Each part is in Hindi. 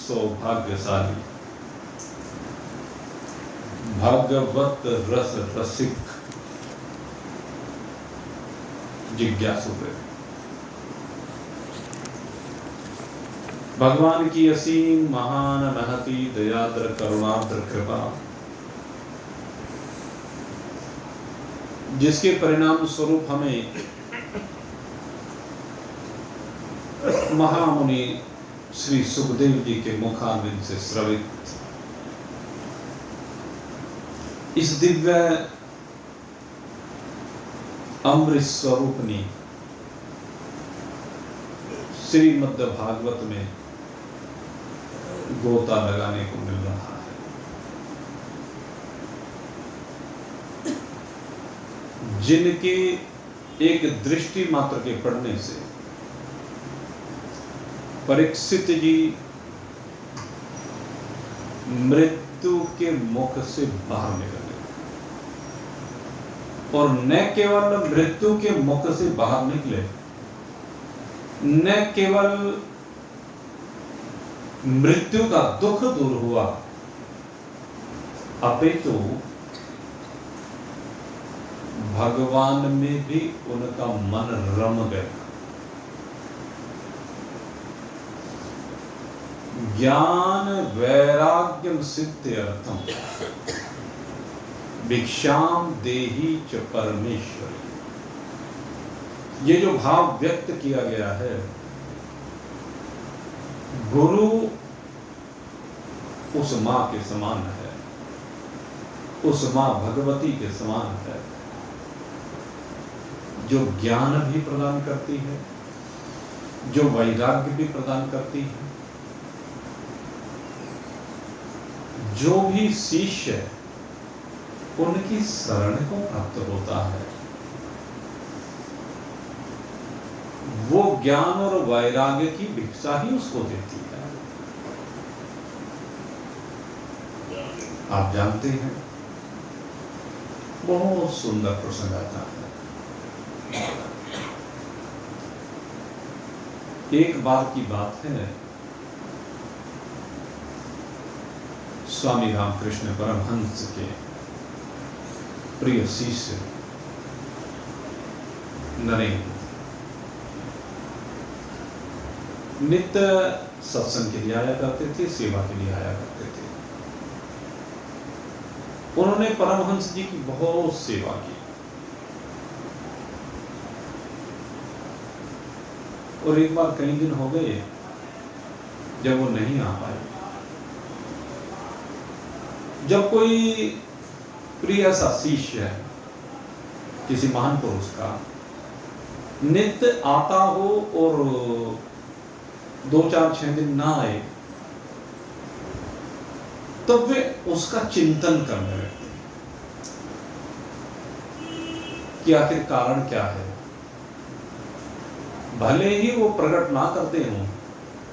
सौभाग्यशाली भागवत रस रसिक जिज्ञासु है। भगवान की असीम महान महती दयाद्र करुणाद्र कृपा, जिसके परिणाम स्वरूप हमें महामुनि श्री सुखदेव जी के मुखारविंद से श्रवित इस दिव्य अमृत स्वरूपनी श्रीमद् भागवत में गोता लगाने को मिल रहा है। जिनके एक दृष्टि मात्र के पढ़ने से परीक्षित जी मृत्यु के मुख से बाहर निकले, और न केवल मृत्यु के मुख से बाहर निकले, न केवल मृत्यु का दुख दूर हुआ, अपितु भगवान में भी उनका मन रम गया। ज्ञान वैराग्यम सिद्ध्यर्थम भिक्षाम देहि च परमेश्वरी, ये जो भाव व्यक्त किया गया है, गुरु उस मां के समान है, उस मां भगवती के समान है, जो ज्ञान भी प्रदान करती है, जो वैराग्य भी प्रदान करती है। जो भी शिष्य उनकी शरण को प्राप्त होता है, वो ज्ञान और वैराग्य की भिक्षा ही उसको देती है। आप जानते हैं, बहुत सुंदर प्रसंग आता है। एक बार की बात है, स्वामी रामकृष्ण परमहंस के प्रिय शिष्य नरेंद्र नित्य सत्संग के लिए आया करते थे, सेवा के लिए आया करते थे। उन्होंने परमहंस जी की बहुत सेवा की, और एक बार कई दिन हो गए जब वो नहीं आ पाए। जब कोई प्रिय सा शिष्य है किसी महान पुरुष का नित्य आता हो और 2-4-6 दिन ना आए, तब वे उसका चिंतन करने लगते कि आखिर कारण क्या है। भले ही वो प्रकट ना करते हों,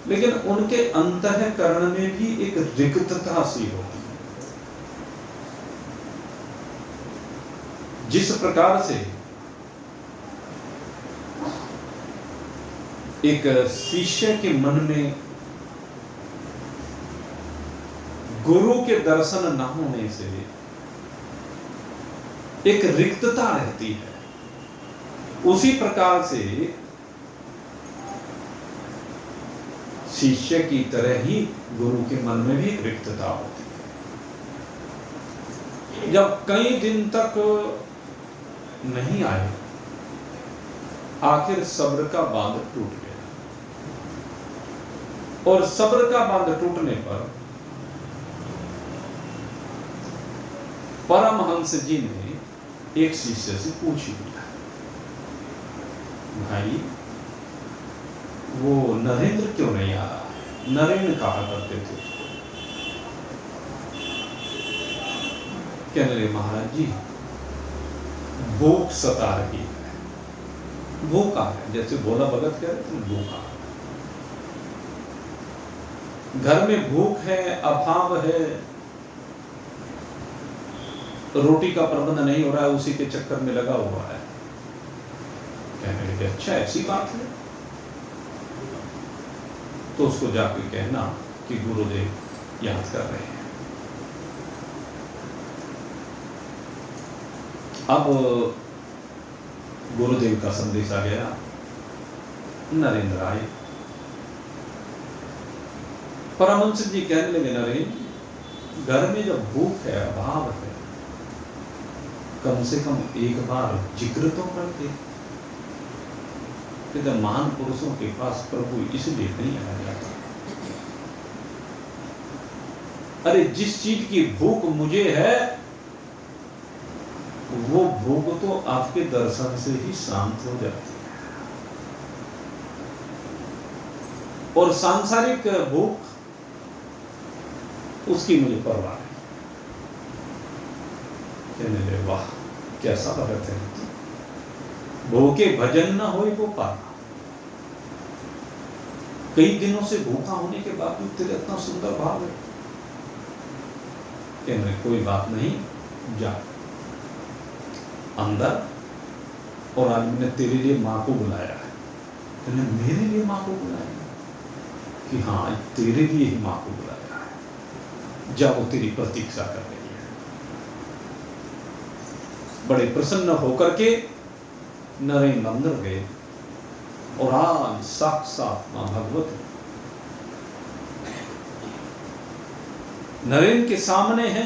लेकिन उनके अंतःकरण में भी एक रिक्तता सी होती है। जिस प्रकार से एक शिष्य के मन में गुरु के दर्शन न होने से एक रिक्तता रहती है, उसी प्रकार से शिष्य की तरह ही गुरु के मन में भी रिक्तता होती है। जब कई दिन तक नहीं आए, आखिर सब्र का बांध टूट गया, और सब्र का बांध टूटने पर परमहंस जी ने एक शिष्य से पूछ लिया, भाई वो नरेंद्र क्यों नहीं आ रहा है? नरेंद्र कहा करते थे उसको। कहने लगे, महाराज जी भूख सता रही है। भूखा है, जैसे भोला भगत कह रहे थे, भूखा। घर में भूख है, अभाव है, रोटी का प्रबंध नहीं हो रहा है, उसी के चक्कर में लगा हुआ है। कहने लगे, अच्छा ऐसी बात है? तो उसको जाकर कहना कि गुरुदेव याद कर रहे हैं। अब गुरुदेव का संदेश आ गया। नरेंद्र आए। परमहंस जी कहने लगे, नरेंद्र, घर में जब भूख है, अभाव है, कम से कम एक बार जिक्र तो करते। कहते महान पुरुषों के पास प्रभु इसलिए नहीं आया जाता। अरे जिस चीज की भूख मुझे है, वो भूख तो आपके दर्शन से ही शांत हो जाती है। और सांसारिक भूख, उसकी मुझे परवाह नहीं। कहने लगे, वाह कैसा भगत है, भूखे भजन न होए वो पाना। कई दिनों से भूखा होने के बावजूद तेरे इतना सुंदर भाव है। कहने कोई बात नहीं, जा अंदर, और आज मैंने तेरे लिए मां को बुलाया है। कहने मेरे लिए मां को बुलाया? कि हाँ, आज तेरे लिए ही मां को बुलाया है, जा वो तेरी प्रतीक्षा कर रही है। बड़े प्रसन्न होकर के नरेंद्र अंदर गए, और आज साक्षात मां भगवती नरेंद्र के सामने है।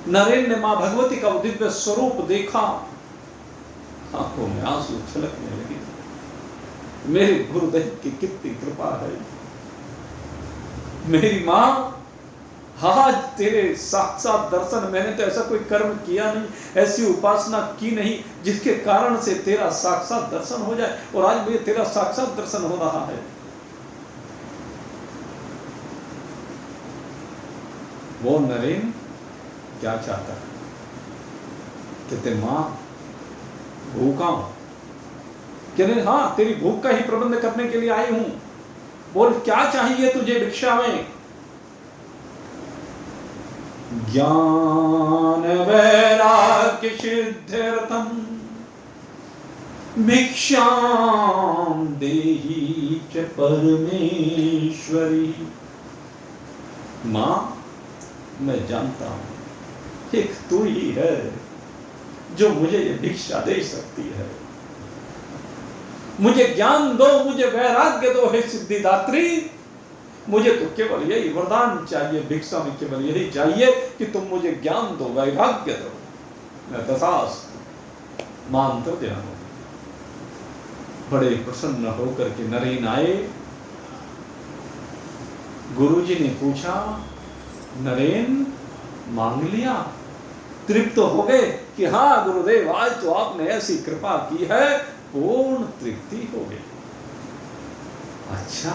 नरेंद्र ने मां भगवती का दिव्य स्वरूप देखा, आंखों में आंसू छलकने लगे। मेरे गुरुदेव की कितनी कृपा है। मेरी मां, आज तेरे साक्षात दर्शन, मैंने तो ऐसा कोई कर्म किया नहीं, ऐसी उपासना की नहीं जिसके कारण से तेरा साक्षात दर्शन हो जाए, और आज मुझे तेरा साक्षात दर्शन हो रहा है। वो नरेंद्र क्या चाहता है? कहते मां भूखा हूं। कहते हाँ, तेरी भूख का ही प्रबंध करने के लिए आई हूं। बोल क्या चाहिए तुझे भिक्षा में? ज्ञान वैराग्य सिद्ध्यर्थम भिक्षाम देहि च परमेश्वरी। मां, मैं जानता हूं एक तू ही है जो मुझे ये भिक्षा दे सकती है। मुझे ज्ञान दो, मुझे वैराग्य दो, हे सिद्धिदात्री। मुझे तो केवल यही वरदान चाहिए, भिक्षा में केवल यही चाहिए कि तुम मुझे ज्ञान दो, वैराग्य दो। मैं तथास्तु मानते ध्यान हो। बड़े प्रसन्न होकर के नरेन आए। गुरुजी ने पूछा, नरेन मांग लिया? तृप्त हो गए कि हाँ गुरुदेव, आज तो आपने ऐसी कृपा की है, पूर्ण तृप्ति हो गई। अच्छा,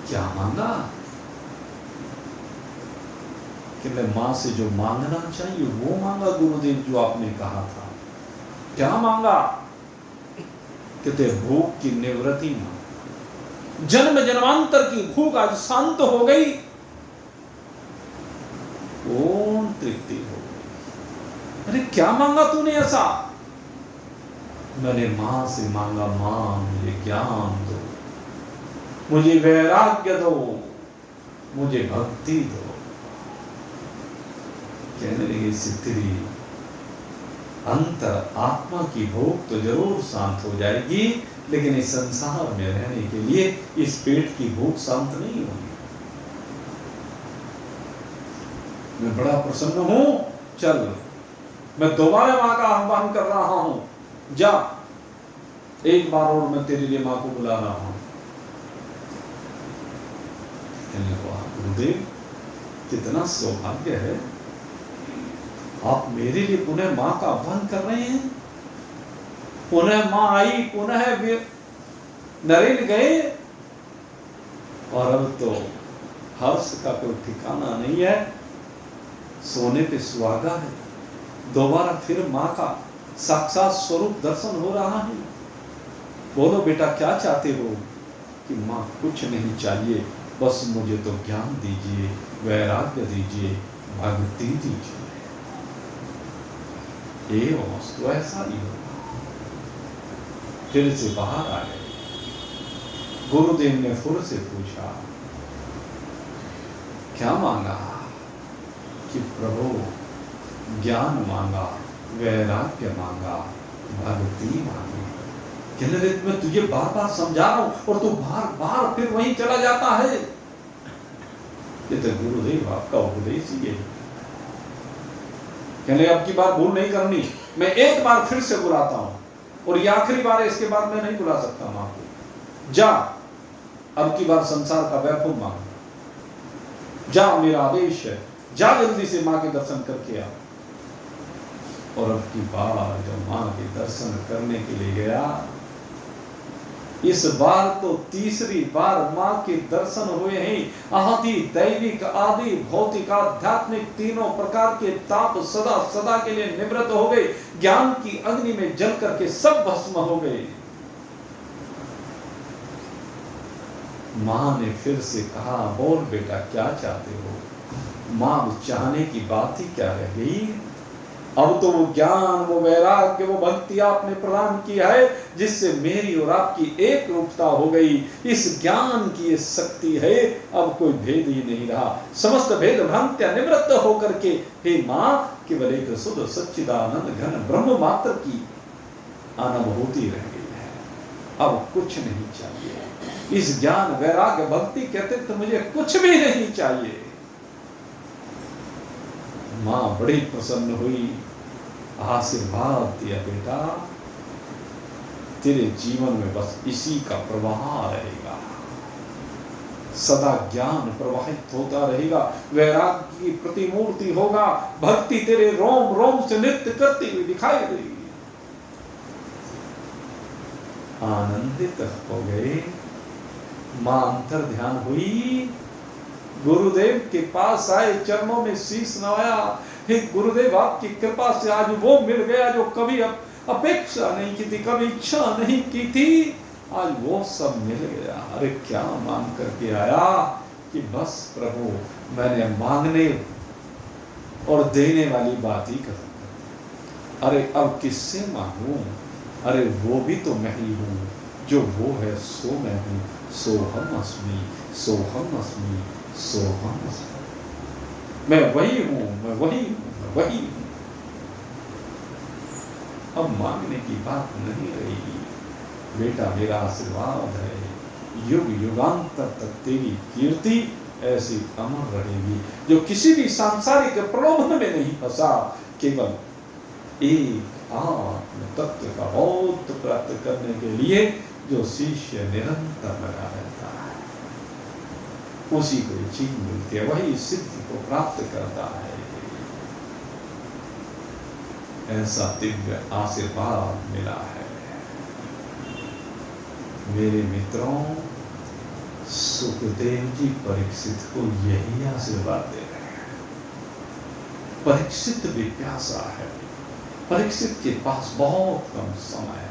क्या मांगा? कि मैं मां से जो मांगना चाहिए वो मांगा गुरुदेव, जो आपने कहा था। क्या मांगा? कहते भूख की निवृत्ति मांगा। जन्म जन्मांतर की भूख आज शांत हो गई, पूर्ण तृप्ति हो गई। अरे क्या मांगा तूने ऐसा? मैंने मां से मांगा, मां मुझे ज्ञान दो, मुझे वैराग्य दो, मुझे भक्ति दो। कहने लगे सिद्धि, अंतर आत्मा की भूख तो जरूर शांत हो जाएगी, लेकिन इस संसार में रहने के लिए इस पेट की भूख शांत नहीं होगी। मैं बड़ा प्रसन्न हूं, चल मैं दोबारा मां का आह्वान कर रहा हूं, जा एक बार और मैं तेरे लिए मां को बुला रहा हूं। गुरुदेव, कितना सौभाग्य है, आप मेरे लिए पुनः मां का आह्वान कर रहे हैं। पुनः मां आई, पुनः नरेन गए, और अब तो हर्ष का कोई ठिकाना नहीं है। सोने पे सुहागा है, दोबारा फिर मां का साक्षात स्वरूप दर्शन हो रहा है। बोलो बेटा, क्या चाहते हो? कि मां कुछ नहीं चाहिए, बस मुझे तो ज्ञान दीजिए, वैराग्य दीजिए, भक्ति दीजिए। एवं तो ऐसा ही होगा। फिर से बाहर आ गए। गुरुदेव ने फिर से पूछा, क्या मांगा कि प्रभु ज्ञान मांगा, वैराग्य मांगा, भक्ति मांगी। कहने लगे मैं तुझे बार बार समझा रहा हूं और तू बार बार फिर वहीं चला जाता है। ये तो गुरुदेव आपका उपदेश ही है। कहने अब की बार भूल नहीं करनी, मैं एक बार फिर से बुलाता हूं और ये आखिरी बार है, इसके बाद मैं नहीं बुला सकता हूं आपको। जा अब की बार संसार का वैभव मांग, जा मेरा आदेश है, जा जल्दी से मां के दर्शन करके आ। और अब की बार जब मां के दर्शन करने के लिए गया, इस बार तो तीसरी बार मां के दर्शन हुए हैं। आदि दैविक, आदि भौतिक, आध्यात्मिक तीनों प्रकार के ताप सदा सदा के लिए निवृत्त हो गए। ज्ञान की अग्नि में जल करके सब भस्म हो गए। मां ने फिर से कहा बोल बेटा क्या चाहते हो। मां चाहने की बात ही क्या रह गई। अब तो वो ज्ञान, वो वैराग्य, वो भक्ति आपने प्रदान किया है जिससे मेरी और आपकी एक रूपता हो गई। इस ज्ञान की ये शक्ति है, अब कोई भेद ही नहीं रहा। समस्त भेद भ्रांतियां निवृत्त होकर के हे मां केवल एक शुद्ध सच्चिदानंद घन ब्रह्म मात्र की अनुभूति रह गई है। अब कुछ नहीं चाहिए। इस ज्ञान वैराग्य भक्ति के अतिरिक्त मुझे कुछ भी नहीं चाहिए। मां बड़ी प्रसन्न हुई, आशीर्वाद दिया बेटा तेरे जीवन में बस इसी का प्रवाह रहेगा, सदा ज्ञान प्रवाहित होता रहेगा, वैराग्य की प्रतिमूर्ति होगा, भक्ति तेरे रोम रोम से नृत्य करती हुई दिखाई देगी। आनंदित हो गए। मां अंतर ध्यान हुई, गुरुदेव के पास आए, चरणों में शीश नवाया। हे गुरुदेव आपकी कृपा से आज वो मिल गया जो कभी अपेक्षा नहीं की थी, कभी इच्छा नहीं की थी, आज वो सब मिल गया। अरे क्या मांग करके आया कि बस प्रभु मैंने मांगने और देने वाली बात ही खत्म कर दी। अरे अब किससे मांगूं। अरे वो भी तो मैं ही हूं, जो वो है सो मैं हूं। सोहम अस्मि, सोहम अस्मि, सोहम अस्मि। मैं वही हूं, मैं वही हूं, मैं वही हूं। अब मांगने की बात नहीं रही। बेटा मेरा आशीर्वाद है, युग युगांतर तक तेरी कीर्ति ऐसी अमर रहेगी। जो किसी भी सांसारिक प्रलोभन में नहीं फंसा, केवल एक आत्म तत्व का बोध प्राप्त करने के लिए जो शिष्य निरंतर लगा रहता है, उसी को चीज मिलती है, वही सिद्धि को प्राप्त करता है। ऐसा दिव्य आशीर्वाद मिला है। मेरे मित्रों, सुखदेव जी परीक्षित को यही आशीर्वाद दे रहे हैं। परीक्षित भी प्यासा है, परीक्षित के पास बहुत कम समय है,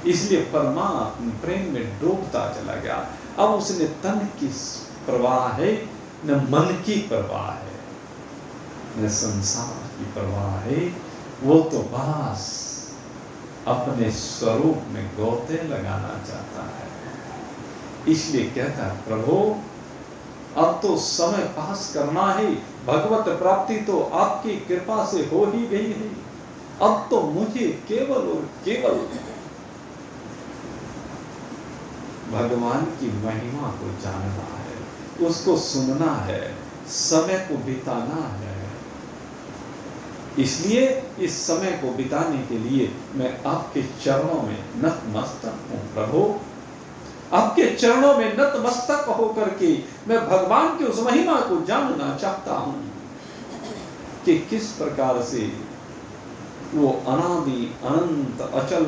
इसलिए परमात्मा प्रेम में डूबता चला गया। अब उसने तन की परवाह है, न मन की परवाह है, न संसार की परवाह है। वो तो बस अपने स्वरूप में गोते लगाना चाहता है। इसलिए कहता है प्रभु अब तो समय पास करना है, भगवत प्राप्ति तो आपकी कृपा से हो ही गई है। अब तो मुझे केवल और केवल भगवान की महिमा को जानना है, उसको सुनना है, समय को बिताना है। इसलिए इस समय को बिताने के लिए मैं आपके चरणों में नतमस्तक हूं प्रभु। आपके चरणों में नतमस्तक होकर के मैं भगवान की उस महिमा को जानना चाहता हूं कि किस प्रकार से वो अनादि अनंत अचल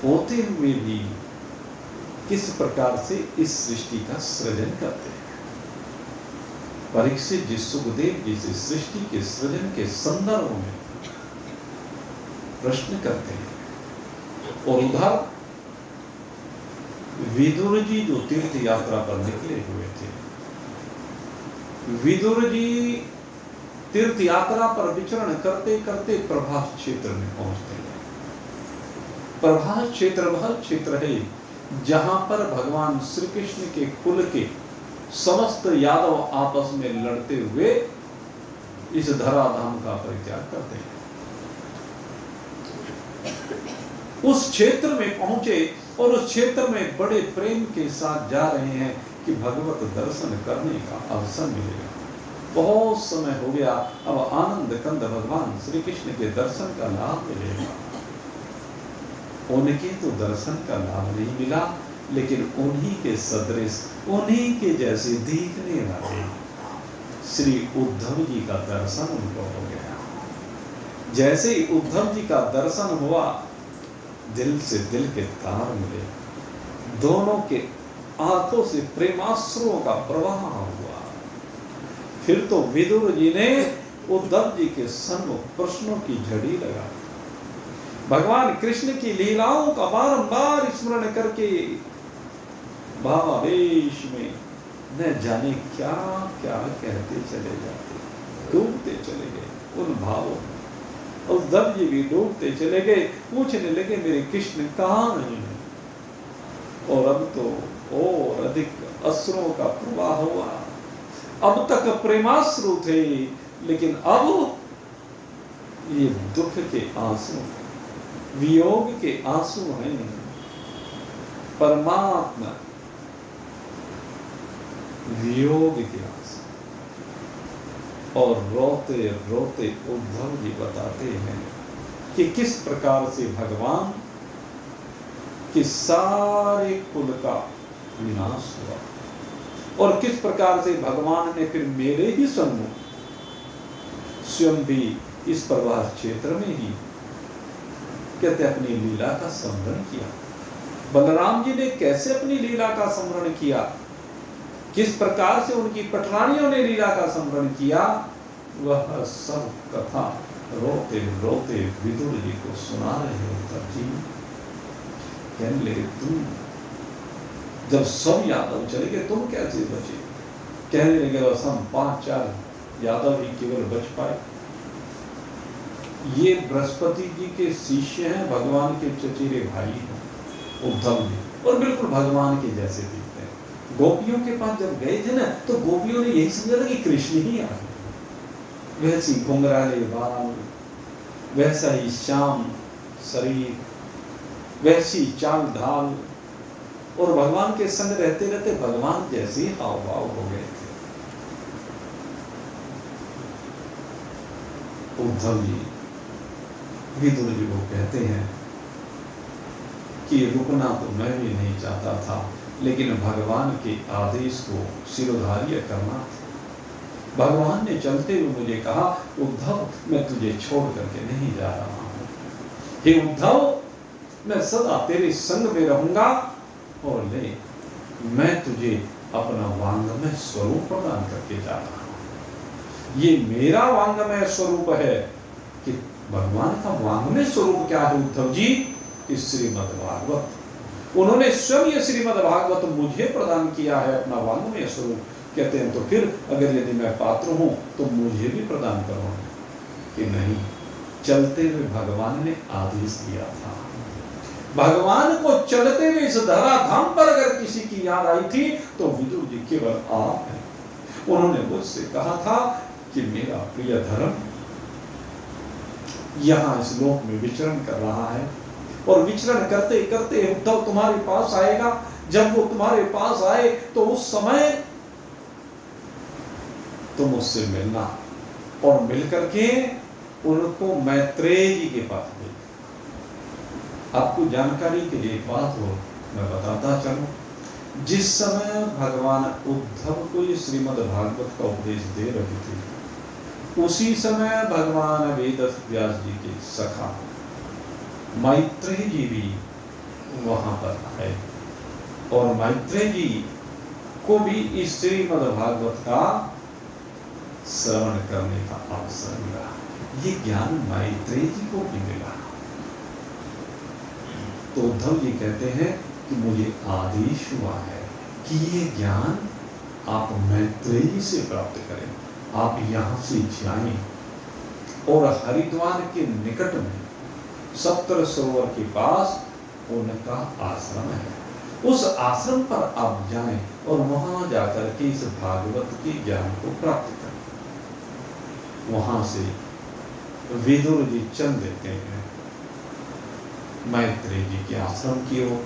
होते हुए भी किस प्रकार से इस सृष्टि का सृजन करते हैं। परीक्षित जी सुखदेव जी से सृष्टि के सृजन के संदर्भ में प्रश्न करते हैं, और उधर विदुर जी जो तीर्थ यात्रा पर निकले हुए थे, विदुर जी तीर्थ यात्रा पर विचरण करते करते प्रभास क्षेत्र में पहुंचते हैं। प्रभास क्षेत्र वह क्षेत्र है जहां पर भगवान श्री कृष्ण के कुल के समस्त यादव आपस में लड़ते हुए इस धराधाम का परित्याग करते हैं। उस क्षेत्र में पहुंचे और उस क्षेत्र में बड़े प्रेम के साथ जा रहे हैं कि भगवत दर्शन करने का अवसर मिलेगा। बहुत समय हो गया, अब आनंद कंद भगवान श्री कृष्ण के दर्शन का लाभ मिलेगा। उनके तो दर्शन का लाभ नहीं मिला, लेकिन उन्हीं के सदृश, उन्हीं के जैसे दिखने वाले श्री उद्धव जी का दर्शन उनको हो गया। जैसे ही उद्धव जी का दर्शन हुआ, दिल से दिल के तार मिले, दोनों के आंखों से प्रेमाश्रुओं का प्रवाह हुआ। फिर तो विदुर जी ने उद्धव जी के सम्मुख प्रश्नों की झड़ी लगा, भगवान कृष्ण की लीलाओं का बारंबार स्मरण करके भावावेश में न जाने क्या क्या कहते चले जाते, डूबते चले गए उन भावों में। उद्धव जी भी डूबते चले गए, पूछने लगे मेरे कृष्ण कहाँ हैं? और अब तो और अधिक अश्रुओं का प्रवाह हुआ। अब तक प्रेमाश्रु थे, लेकिन अब ये दुख के आंसू, वियोग के आंसू हैं। परमात्मा वियोग के आंसू। और रोते रोते उद्धव जी बताते हैं कि किस प्रकार से भगवान के सारे कुल का विनाश हुआ, और किस प्रकार से भगवान ने फिर मेरे ही सम्मुख स्वयं भी इस प्रवास क्षेत्र में ही कहते अपनी लीला का स्मरण किया। बलराम जी ने कैसे अपनी लीला का स्मरण किया, किस प्रकार से उनकी पटरानियों ने लीला का स्मरण किया, वह सब कथा रोते रोते विदुर जी को सुना रहे उद्धव जी। कहने लगे तुम जब सब यादव चले गए तुम कैसे बचे? कहने लगे बस हम 5-4 यादव ही केवल बच पाए। ये बृहस्पति जी के शिष्य हैं, भगवान के चचेरे भाई हैं उद्धव जी, और बिल्कुल भगवान के जैसे दिखते हैं। गोपियों के पास जब गए थे ना, तो गोपियों ने यही समझा था कि कृष्ण ही आ गए। वैसी घुंघराले बाल, वैसा ही श्याम शरीर, वैसी चाल ढाल, और भगवान के संग रहते रहते भगवान जैसे हाव भाव हो गए थे। उद्धव जी विदुर जी को कहते हैं कि रुकना तो मैं भी नहीं चाहता था, लेकिन भगवान के आदेश को शिरोधार्य करना था। भगवान ने चलते हुए मुझे कहा उद्धव मैं तुझे छोड़ करके नहीं जा रहा हूं। हे उद्धव मैं सदा तेरे संग में रहूंगा, और ले मैं तुझे अपना वांगमय स्वरूप प्रदान करके जा रहा हूं। ये मेरा वांगमय स्वरूप है। कि भगवान का वांगमय स्वरूप क्या है उद्धव जी? इस श्रीमद् भागवत। उन्होंने स्वयं ये श्रीमद् भागवत मुझे प्रदान किया है अपना वांगमय स्वरूप। कहते हैं तो फिर अगर यदि मैं पात्र हूं तो मुझे भी प्रदान करो। कि नहीं, चलते हुए भगवान ने आदेश दिया था। भगवान को चलते हुए इस धराधाम पर अगर किसी की याद आई थी तो विदुर जी केवल आप हैं। उन्होंने मुझसे कहा था कि मेरा प्रिय धर्म यहां इस लोक में विचरण कर रहा है, और विचरण करते करते उद्धव तुम्हारे पास आएगा। जब वो तुम्हारे पास आए तो उस समय तुम उससे मिलना, और मिलकर के उनको मैत्रेय जी के पास भेजना। आपको जानकारी के लिए एक बात हो मैं बताता चलूं। जिस समय भगवान उद्धव को ये श्रीमद् भागवत का उपदेश दे रहे थे, उसी समय भगवान वेद व्यास जी के सखा मैत्रेय जी भी वहां पर आए, और मैत्रेय जी को भी इस श्रीमद् भागवत का श्रवण करने का अवसर मिला। ये ज्ञान मैत्रेय जी को भी मिला। तो उद्धव जी कहते हैं कि मुझे आदेश हुआ है कि ये ज्ञान आप मैत्रेयी से प्राप्त करें। आप यहाँ से जाएं, और हरिद्वार के निकट में सप्त सरोवर के पास उनका आश्रम है। उस आश्रम पर आप जाएं और वहां जाकर के इस भागवत के ज्ञान को प्राप्त करें। वहां से विदुर जी चल देते हैं मैत्रेय जी के आश्रम की ओर,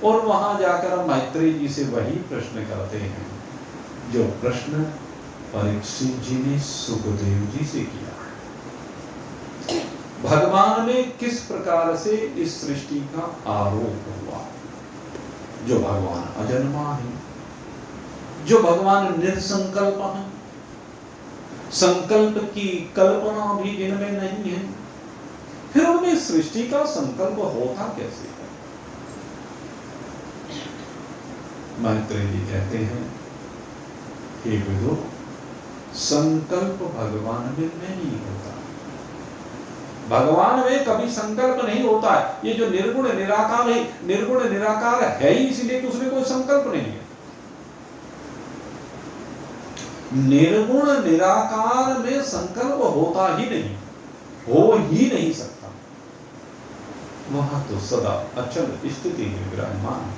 और वहां जाकर मैत्रेय जी से वही प्रश्न करते हैं जो प्रश्न परीक्षित जी ने सुखदेव जी से किया। भगवान में किस प्रकार से इस सृष्टि का आरोप हुआ, जो भगवान अजन्मा है, जो भगवान निरसंकल्प है, संकल्प की कल्पना भी जिनमें नहीं है, फिर उनमें सृष्टि का संकल्प होता कैसे है। मैत्रेय जी कहते हैं, हे विदुर, संकल्प भगवान में नहीं होता, भगवान में कभी संकल्प नहीं होता है। ये जो निर्गुण निराकार है, निर्गुण निराकार है ही इसलिए कि उसमें कोई संकल्प नहीं है। निर्गुण निराकार में संकल्प होता ही नहीं, हो ही नहीं सकता। वहां तो सदा अचल स्थिति में विराजमान है।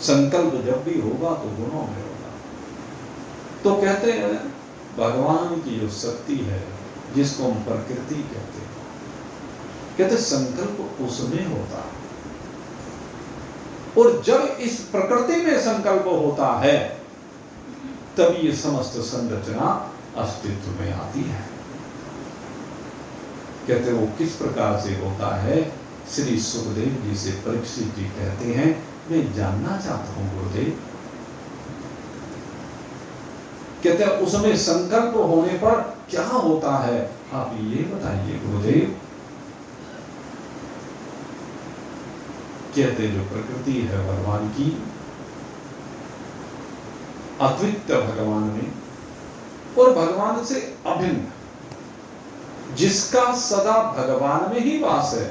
संकल्प जब भी होगा तो गुणों में होगा। तो कहते हैं भगवान की जो शक्ति है, जिसको हम प्रकृति कहते हैं, कहते संकल्प उसमें होता है। और जब इस प्रकृति में संकल्प होता है तब ये समस्त संरचना अस्तित्व में आती है। कहते वो किस प्रकार से होता है। श्री सुखदेव जी से परीक्षित जी कहते हैं, मैं जानना चाहता हूं गुरुदेव। कहते हैं उसमें संकल्प होने पर क्या होता है, आप ये बताइए गुरुदेव। कहते जो प्रकृति है भगवान की, अद्वितीय भगवान में और भगवान से अभिन्न, जिसका सदा भगवान में ही वास है,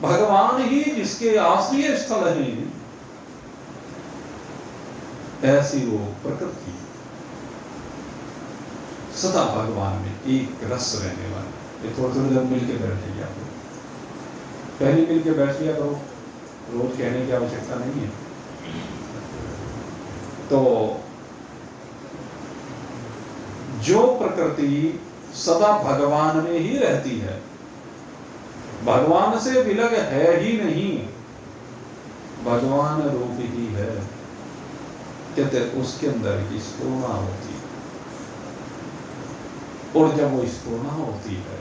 भगवान ही जिसके आश्रय स्थल है, ऐसी वो प्रकृति सदा भगवान में एक रस रहने वाली। ये थोड़ी थोड़ी देर मिलकर बैठ जाइए, आप पहले मिलकर बैठ लिया करो, रोज कहने की आवश्यकता नहीं है। तो जो प्रकृति सदा भगवान में ही रहती है, भगवान से विलग है ही नहीं, भगवान रूप ही है, कहते उसके अंदर की स्फुरणा होती है। और जब वो स्फुरणा होती है,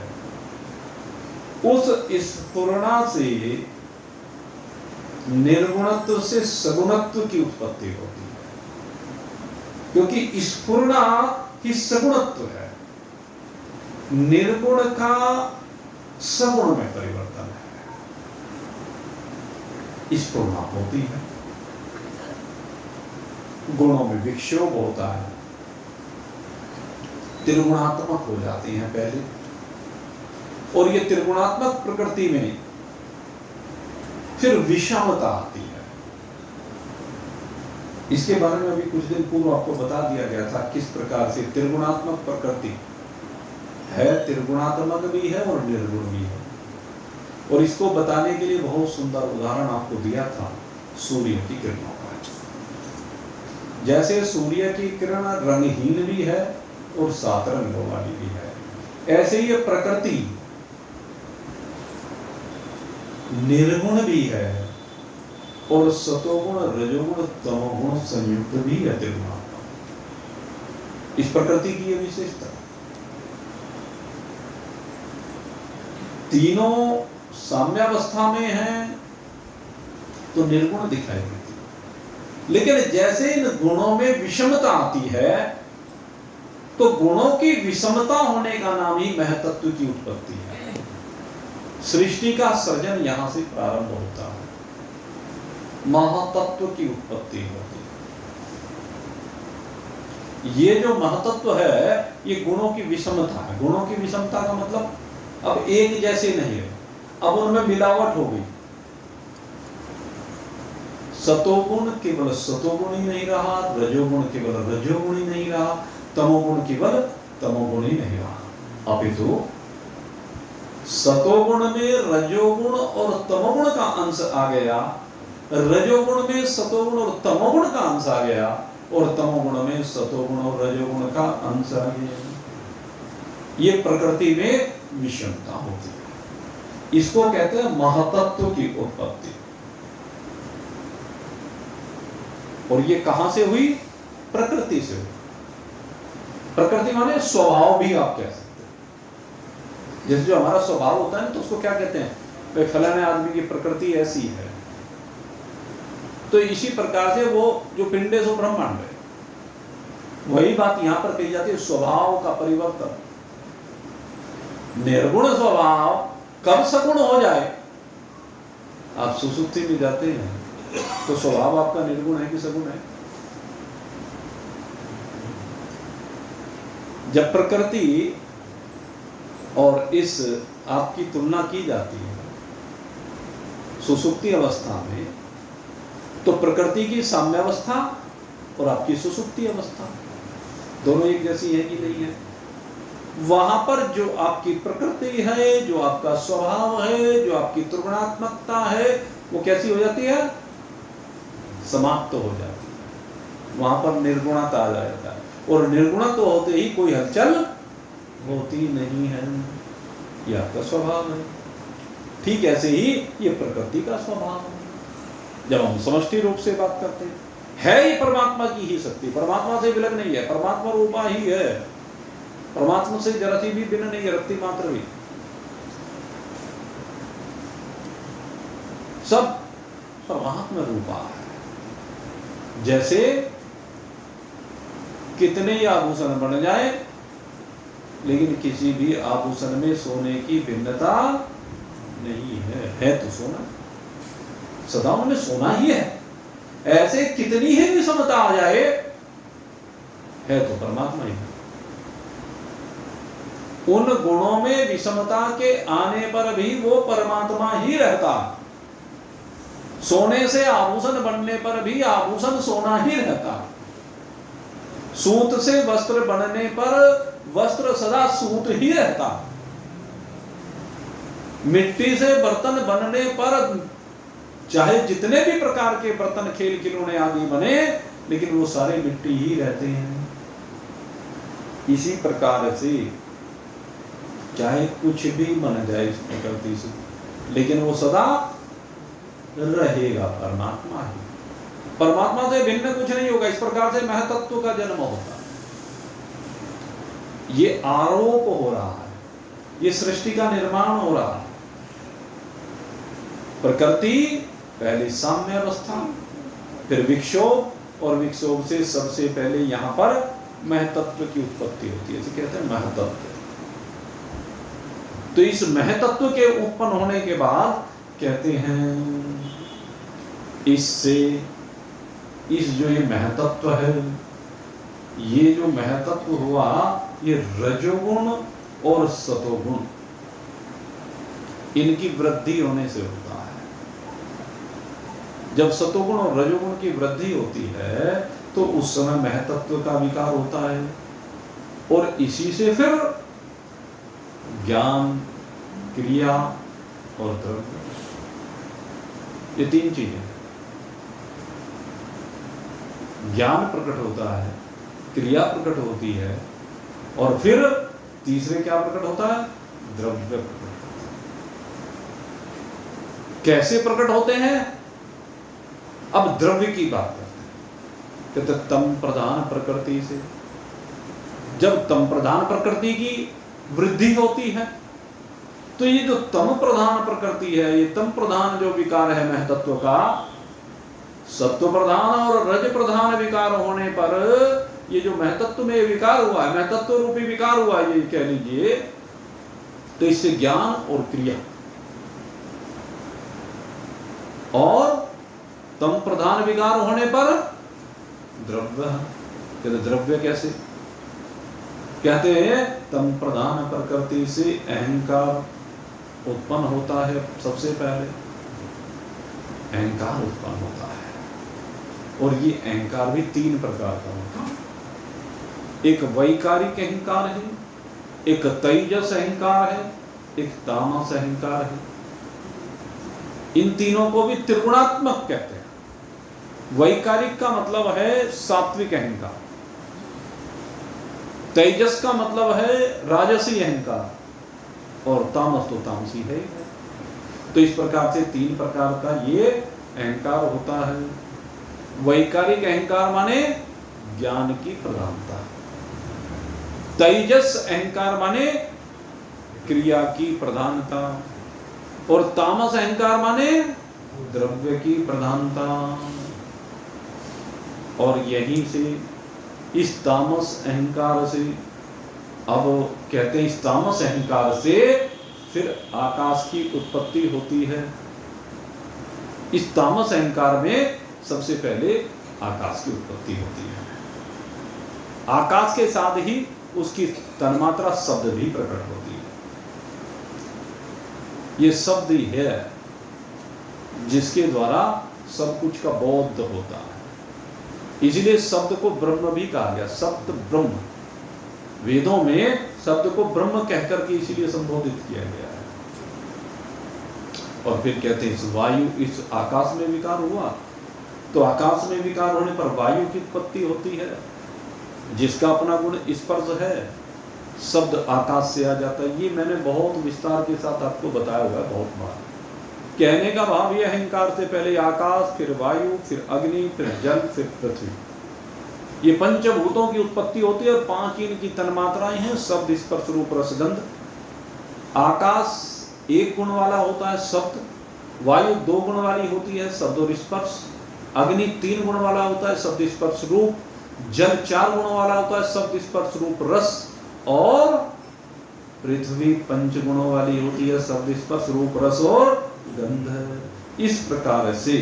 उस स्फुरणा से निर्गुणत्व से सगुणत्व की उत्पत्ति होती है, क्योंकि स्फुरणा ही सगुणत्व है, निर्गुण का सगुण में परिवर्तन है। स्फुरणा होती है, गुणों में विक्षोभ होता है, त्रिगुणात्मक हो जाती हैं पहले, और ये त्रिगुणात्मक प्रकृति में फिर विषमता आती है। इसके बारे में अभी कुछ दिन पूर्व आपको बता दिया गया था किस प्रकार से त्रिगुणात्मक प्रकृति है, त्रिगुणात्मक भी है और निर्गुण भी है। और इसको बताने के लिए बहुत सुंदर उदाहरण आपको दिया था सूर्य की किरणों का। जैसे सूर्य की किरण रंगहीन भी है और 7 रंगों वाली भी है, ऐसे ही ये प्रकृति निर्गुण भी है और सतोगुण रजोगुण तमोगुण संयुक्त भी है त्रिगुणात्मक। इस प्रकृति की ये विशेषता, तीनों साम्यावस्था में है तो निर्गुण दिखाई देती है, लेकिन जैसे इन गुणों में विषमता आती है तो गुणों की विषमता होने का नाम ही महतत्व की उत्पत्ति है। सृष्टि का सृजन यहां से प्रारंभ होता है, महतत्व की उत्पत्ति होती है। ये जो महतत्व है ये गुणों की विषमता है। गुणों की विषमता का मतलब अब एक जैसे नहीं है, अब उनमें मिलावट हो गई। सतोगुण केवल सतोगुण ही नहीं रहा, रजोगुण केवल रजोगुण ही नहीं रहा, तमोगुण केवल तमोगुण ही नहीं रहा, अपितु सतोगुण में रजोगुण और तमोगुण का अंश आ गया, रजोगुण में सतोगुण और तमोगुण का अंश आ गया, और तमोगुण में सतोगुण और रजोगुण का अंश आ गया। ये प्रकृति में विषमता होती है। इसको कहते हैं महतत्व की उत्पत्ति। और ये कहां से हुई? प्रकृति से हुई। प्रकृति माने स्वभाव भी आप कह सकते हैं। जैसे जो हमारा स्वभाव होता है ना, तो उसको क्या कहते हैं? भाई फलाने आदमी की प्रकृति ऐसी है। तो इसी प्रकार से वो जो पिंड है सो ब्रह्मांड है। वही बात यहां पर कही जाती है, स्वभाव का परिवर्तन। निर्गुण स्वभाव कब सगुण हो जाए? आप सुसुप्ति में जाते हैं तो स्वभाव आपका निर्गुण है कि सगुण है? जब प्रकृति और इस आपकी तुलना की जाती है सुसुप्ति अवस्था में, तो प्रकृति की साम्यावस्था और आपकी सुसुप्ति अवस्था दोनों एक जैसी है कि नहीं है? वहां पर जो आपकी प्रकृति है, जो आपका स्वभाव है, जो आपकी त्रिगुणात्मकता है, वो कैसी हो जाती है? समाप्त हो जाती है। वहां पर निर्गुणता आ जाता है, और निर्गुणत्व होते ही कोई हलचल होती नहीं है। यह आपका स्वभाव है। ठीक ऐसे ही ये प्रकृति का स्वभाव है। जब हम समष्टि रूप से बात करते हैं, है ये परमात्मा की ही शक्ति, परमात्मा से विलग नहीं है, परमात्मा रूपा ही है। परमात्मा से जरा सी भी भिन्न नहीं है, रत्ती मात्र भी। सब परमात्मा रूपा है। जैसे कितने ही आभूषण बन जाए, लेकिन किसी भी आभूषण में सोने की भिन्नता नहीं है तो सोना, सदा उनमें सोना ही है। ऐसे कितनी ही विषमता आ जाए, है तो परमात्मा ही है। उन गुणों में विषमता के आने पर भी वो परमात्मा ही रहता। सोने से आभूषण बनने पर भी आभूषण सोना ही रहता। सूत से वस्त्र बनने पर वस्त्र सदा सूत ही रहता। मिट्टी से बर्तन बनने पर चाहे जितने भी प्रकार के बर्तन, खेल खिलौने आदि बने, लेकिन वो सारे मिट्टी ही रहते हैं। इसी प्रकार से चाहे कुछ भी बन जाए इस प्रकृति से, लेकिन वो सदा रहेगा परमात्मा ही। परमात्मा से भिन्न कुछ नहीं होगा। इस प्रकार से महतत्व का जन्म होता है। ये आरोप हो रहा है, ये सृष्टि का निर्माण हो रहा है। प्रकृति पहले साम्य अवस्था, फिर विक्षोभ, और विक्षोभ से सबसे पहले यहां पर महतत्व की उत्पत्ति होती है। इसे कहते हैं महतत्व। तो इस महतत्व के उत्पन्न होने के बाद कहते हैं इससे इस जो ये महतत्व है, ये जो महतत्व हुआ, ये रजोगुण और सतोगुण, इनकी वृद्धि होने से होता है। जब सतोगुण और रजोगुण की वृद्धि होती है तो उस समय महतत्व का विकार होता है, और इसी से फिर ज्ञान, क्रिया और द्रव्य, ये तीन चीजें। ज्ञान प्रकट होता है, क्रिया प्रकट होती है, और फिर तीसरे क्या प्रकट होता है? द्रव्य प्रकट होता है। कैसे प्रकट होते हैं? अब द्रव्य की बात करते हैं। कहते तम प्रधान प्रकृति से। जब तम प्रधान प्रकृति की वृद्धि होती है, तो ये जो तम प्रधान प्रकृति है, ये तम प्रधान जो विकार है महतत्व का, सत्व प्रधान और रज प्रधान विकार होने पर ये जो महतत्व में विकार हुआ है, महतत्व रूपी विकार हुआ है, ये कह लीजिए, तो इससे ज्ञान और क्रिया, और तम प्रधान विकार होने पर द्रव्य। कहते द्रव्य कैसे? कहते हैं तम प्रधान प्रकृति से अहंकार उत्पन्न होता है। सबसे पहले अहंकार उत्पन्न होता है, और ये अहंकार भी तीन प्रकार का होता है। एक वैकारिक अहंकार है, एक तेजस अहंकार है, एक तामस अहंकार है। इन तीनों को भी त्रिगुणात्मक कहते हैं। वैकारिक का मतलब है सात्विक अहंकार, तेजस का मतलब है राजसी अहंकार, और तामस तो तामसी है। तो इस प्रकार से 3 प्रकार का ये अहंकार होता है। वैकारिक अहंकार माने ज्ञान की प्रधानता, तेजस अहंकार माने क्रिया की प्रधानता, और तामस अहंकार माने द्रव्य की प्रधानता। और यहीं से इस तामस अहंकार से, अब कहते हैं इस तामस अहंकार से फिर आकाश की उत्पत्ति होती है। इस तामस अहंकार में सबसे पहले आकाश की उत्पत्ति होती है। आकाश के साथ ही उसकी तन्मात्रा शब्द भी प्रकट होती है। ये शब्द ही है जिसके द्वारा सब कुछ का बोध होता है। इसलिए शब्द को ब्रह्म भी कहा गया, शब्द ब्रह्म। वेदों में शब्द को ब्रह्म कहकर के इसीलिए संबोधित किया गया है। और फिर कहते हैं इस वायु, इस आकाश में विकार हुआ, तो आकाश में विकार होने पर वायु की उत्पत्ति होती है, जिसका अपना गुण स्पर्श है। शब्द आकाश से आ जाता है। ये मैंने बहुत विस्तार के साथ आपको बताया हुआ है बहुत बार। कहने का भाव ये, अहंकार से पहले आकाश, फिर वायु, फिर अग्नि, फिर जल, फिर पृथ्वी। ये पंचभूतों की उत्पत्ति होती है और 5 इनकी तन्मात्राएं हैं, शब्द, स्पर्श, रूप, रस, गंध। आकाश 1 गुण वाला होता है, शब्द। वायु 2 गुण वाली होती है, शब्द और स्पर्श। अग्नि 3 गुण वाला होता है, शब्द, स्पर्श, रूप। जल 4 गुण वाला होता है, शब्द, स्पर्श, रूप, रस। और पृथ्वी 5 गुणों वाली होती है, शब्द, स्पर्श, रूप, रस और गंध। इस प्रकार से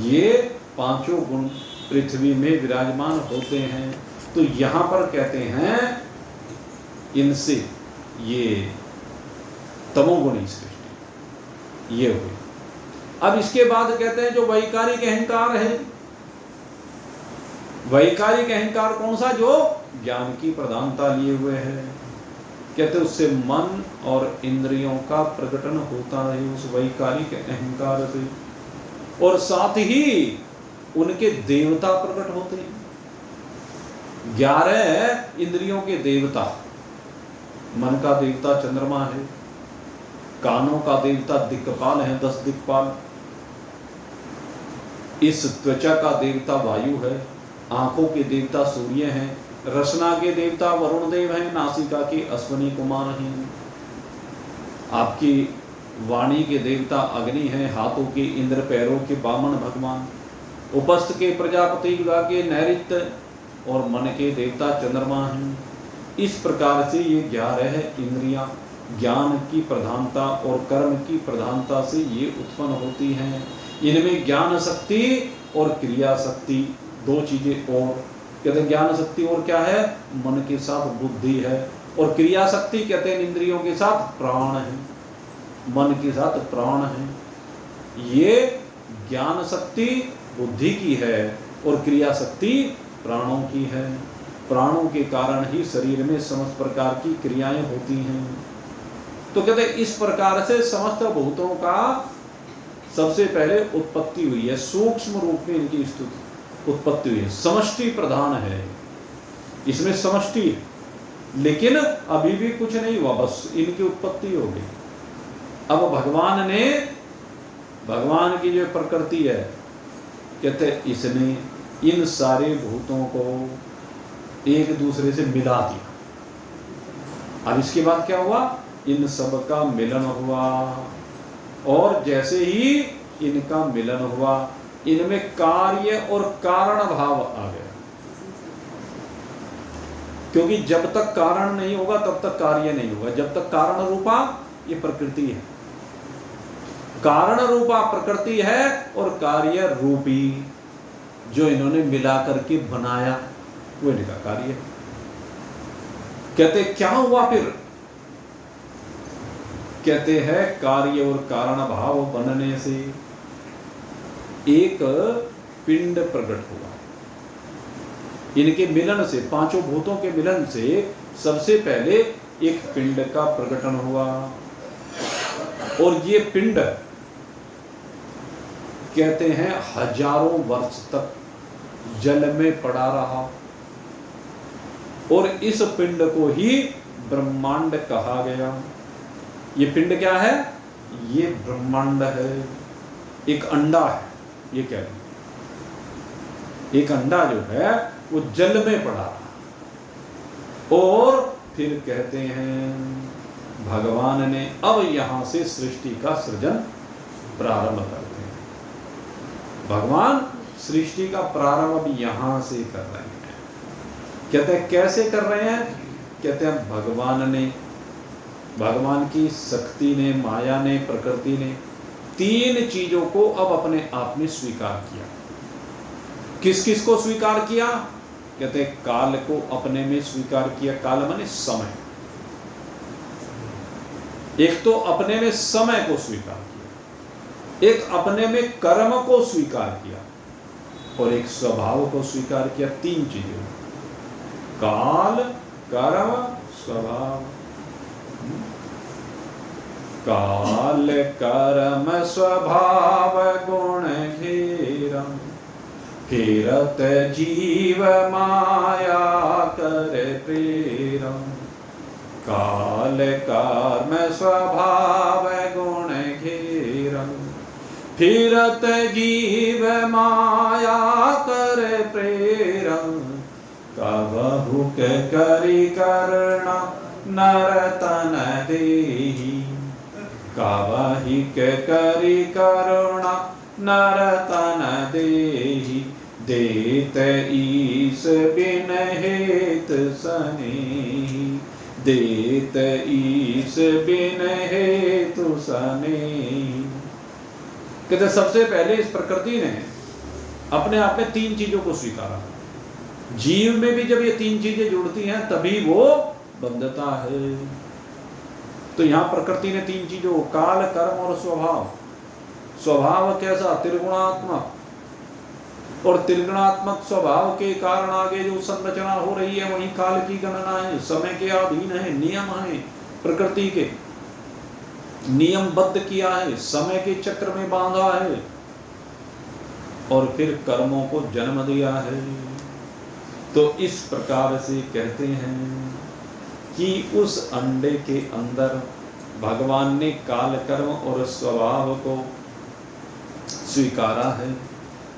ये 5 गुण पृथ्वी में विराजमान होते हैं। तो यहां पर कहते हैं इनसे ये तमोगुणी सृष्टि ये हुई। अब इसके बाद कहते हैं जो वैकारिक अहंकार है। वैकारिक अहंकार कौन सा? जो ज्ञान की प्रधानता लिए हुए है। कहते उससे मन और इंद्रियों का प्रकटन होता है, उस वैकारिक अहंकार से। और साथ ही उनके देवता प्रकट होते हैं। 11 इंद्रियों के देवता। मन का देवता चंद्रमा है, कानों का देवता दिक्पाल है, 10 दिक्पाल। इस त्वचा का देवता वायु है, आंखों के देवता सूर्य हैं, रसना के देवता वरुण देव हैं, नासिका के अश्वनी कुमार हैं, आपकी वाणी के देवता अग्नि हैं, हाथों के इंद्र, पैरों के वामन भगवान, उपस्थ के प्रजापति, विवाह के नैऋत्य, और मन के देवता चंद्रमा हैं। इस प्रकार से ये 11 इंद्रियां ज्ञान की प्रधानता और कर्म की प्रधानता से ये उत्पन्न होती हैं। इनमें ज्ञान शक्ति और क्रिया शक्ति 2 चीजें और कहते हैं। ज्ञान शक्ति और क्या है? मन के साथ बुद्धि है, और क्रिया शक्ति कहते हैं इंद्रियों के साथ प्राण है, मन के साथ प्राण है। ये ज्ञान शक्ति बुद्धि की है और क्रिया शक्ति प्राणों की है। प्राणों के कारण ही शरीर में समस्त प्रकार की क्रियाएं होती हैं। तो कहते हैं इस प्रकार से समस्त भूतों का सबसे पहले उत्पत्ति हुई है, सूक्ष्म रूप में इनकी उत्पत्ति हुई है। समष्टि प्रधान है, इसमें समष्टि है, लेकिन अभी भी कुछ नहीं हुआ, बस इनकी उत्पत्ति हो गई। अब भगवान की जो प्रकृति है, कहते इसने इन सारे भूतों को एक दूसरे से मिला दिया। अब इसके बाद क्या हुआ? इन सब का मिलन हुआ, और जैसे ही इनका मिलन हुआ, इनमें कार्य और कारण भाव आ गया। क्योंकि जब तक कारण नहीं होगा तब तक कार्य नहीं होगा। जब तक कारण रूपा ये प्रकृति है, कारण रूपा प्रकृति है, और कार्य रूपी जो इन्होंने मिला करके बनाया वो इनका कार्य है। कहते क्या हुआ फिर? कहते हैं कार्य और कारण भाव बनने से एक पिंड प्रकट हुआ। इनके मिलन से, 5 भूतों के मिलन से सबसे पहले एक पिंड का प्रकटन हुआ। और ये पिंड कहते हैं हजारों वर्ष तक जल में पड़ा रहा, और इस पिंड को ही ब्रह्मांड कहा गया। ये पिंड क्या है? ये ब्रह्मांड है। एक अंडा है, ये कह रहे, एक अंडा जो है वो जल में पड़ा रहा, और फिर कहते हैं भगवान ने अब यहां से सृष्टि का सृजन प्रारंभ करते हैं। भगवान सृष्टि का प्रारंभ अब यहां से कर रहे हैं। कहते हैं कैसे कर रहे हैं? कहते हैं भगवान की शक्ति ने, माया ने, प्रकृति ने तीन चीजों को अब अपने आप में स्वीकार किया। किस किस को स्वीकार किया? कहते हैं काल को अपने में स्वीकार किया। काल माने समय। एक तो अपने में समय को स्वीकार किया, एक अपने में कर्म को स्वीकार किया, और एक स्वभाव को स्वीकार किया। तीन चीजें, काल, कर्म, स्वभाव। काल कर्म स्वभाव गुण घेरा, फिरत जीव माया कर प्रेरा। काल कर्म स्वभाव गुण घेरा, फिरत जीव माया कर प्रेरा। कबहु करि करुणा नरतन देहि, कबहि करि करुणा नरतन देहि। देत ईश बिन हेत सनेहि, देत ईश बिन हेतु सनेहि। कहते सबसे पहले इस प्रकृति ने अपने आप में तीन चीजों को स्वीकारा। जीव में भी जब ये तीन चीजें जुड़ती हैं तभी वो बंधता है। तो यहां प्रकृति ने तीन चीजों, काल, कर्म और स्वभाव। स्वभाव कैसा? त्रिगुणात्मक। और त्रिगुणात्मक स्वभाव के कारण आगे जो संरचना हो रही है वही काल की गणना है, समय के अधीन है, नियम है, प्रकृति के नियमबद्ध किया है, समय के चक्र में बांधा है, और फिर कर्मों को जन्म दिया है। तो इस प्रकार से कहते हैं कि उस अंडे के अंदर भगवान ने काल, कर्म और स्वभाव को स्वीकारा है,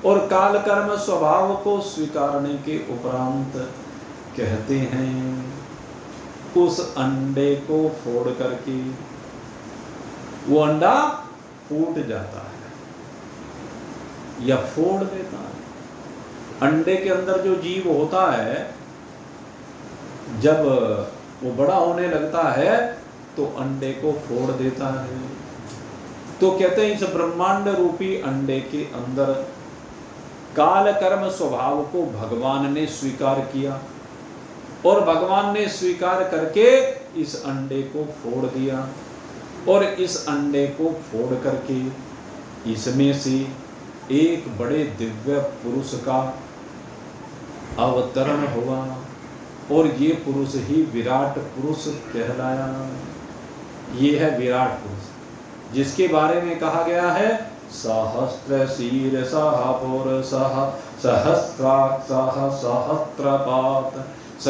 और काल, कर्म, स्वभाव को स्वीकारने के उपरांत कहते हैं उस अंडे को फोड़ करके वो अंडा फूट जाता है या फोड़ देता है। अंडे के अंदर जो जीव होता है जब वो बड़ा होने लगता है तो अंडे को फोड़ देता है। तो कहते हैं इस ब्रह्मांड रूपी अंडे के अंदर काल, कर्म, स्वभाव को भगवान ने स्वीकार किया, और भगवान ने स्वीकार करके इस अंडे को फोड़ दिया, और इस अंडे को फोड़ करके इसमें से एक बड़े दिव्य पुरुष का अवतरण हुआ, और ये पुरुष ही विराट पुरुष कहलाया। ये है विराट पुरुष जिसके बारे में कहा गया है सहस्त्र शीर्षः पुरुषः सहस्राक्षः सहस्रपात् स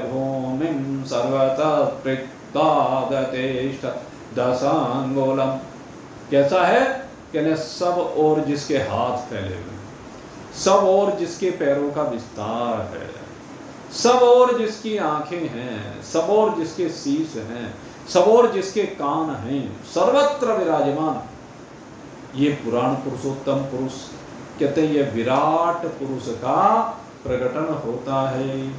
भूमिं सर्वतः पृक्तागतेष्ठ दशांगुलम। कैसा है? कहने सब और जिसके हाथ फैले हुए, सब और जिसके पैरों का विस्तार है, सब और जिसकी आंखें हैं, सब और जिसके शीश हैं, सब और जिसके कान हैं, सर्वत्र विराजमान ये पुराण पुरुषोत्तम पुरुष कहते हैं। ये विराट पुरुष का प्रकटन होता है,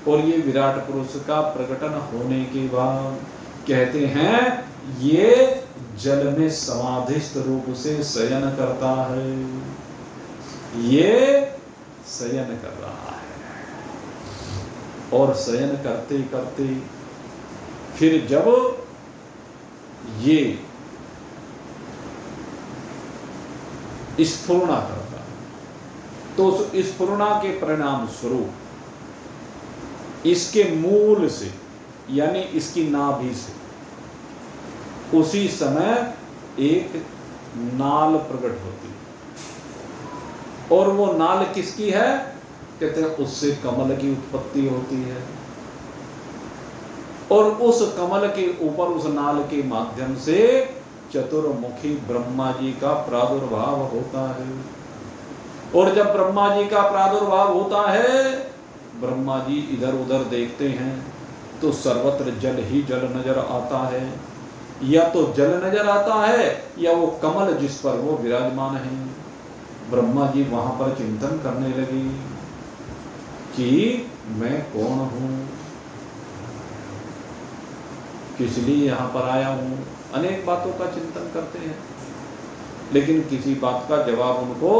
और ये विराट पुरुष का प्रकटन होने के बाद कहते हैं ये जल में समाधिस्थ रूप से शयन करता है। ये शयन कर रहा है, और शयन करते करते फिर जब ये स्फुरना करता है तो उस स्फुरना के परिणाम स्वरूप इसके मूल से यानी इसकी नाभि से उसी समय एक नाल प्रकट होती है, और वो नाल किसकी है? कहते हैं उससे कमल की उत्पत्ति होती है, और उस कमल के ऊपर उस नाल के माध्यम से चतुर्मुखी ब्रह्मा जी का प्रादुर्भाव होता है। और जब ब्रह्मा जी का प्रादुर्भाव होता है, ब्रह्मा जी इधर उधर देखते हैं तो सर्वत्र जल ही जल नजर आता है। या तो जल नजर आता है या वो कमल जिस पर वो विराजमान है। ब्रह्मा जी वहां पर चिंतन करने लगे कि मैं कौन हूं, किस लिए यहां पर आया हूं। अनेक बातों का चिंतन करते हैं, लेकिन किसी बात का जवाब उनको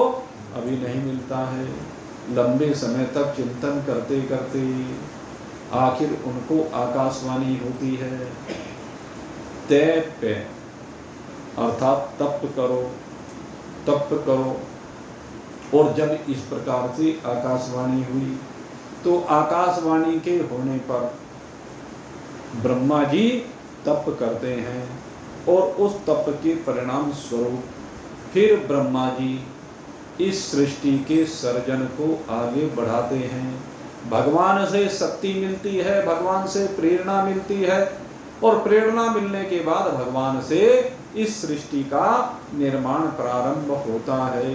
अभी नहीं मिलता है। लंबे समय तक चिंतन करते करते आखिर उनको आकाशवाणी होती है, तप अर्थात तप करो, तप करो। और जब इस प्रकार से आकाशवाणी हुई तो आकाशवाणी के होने पर ब्रह्मा जी तप करते हैं, और उस तप के परिणाम स्वरूप फिर ब्रह्मा जी इस सृष्टि के सर्जन को आगे बढ़ाते हैं। भगवान से शक्ति मिलती है, भगवान से प्रेरणा मिलती है, और प्रेरणा मिलने के बाद भगवान से इस सृष्टि का निर्माण प्रारंभ होता है।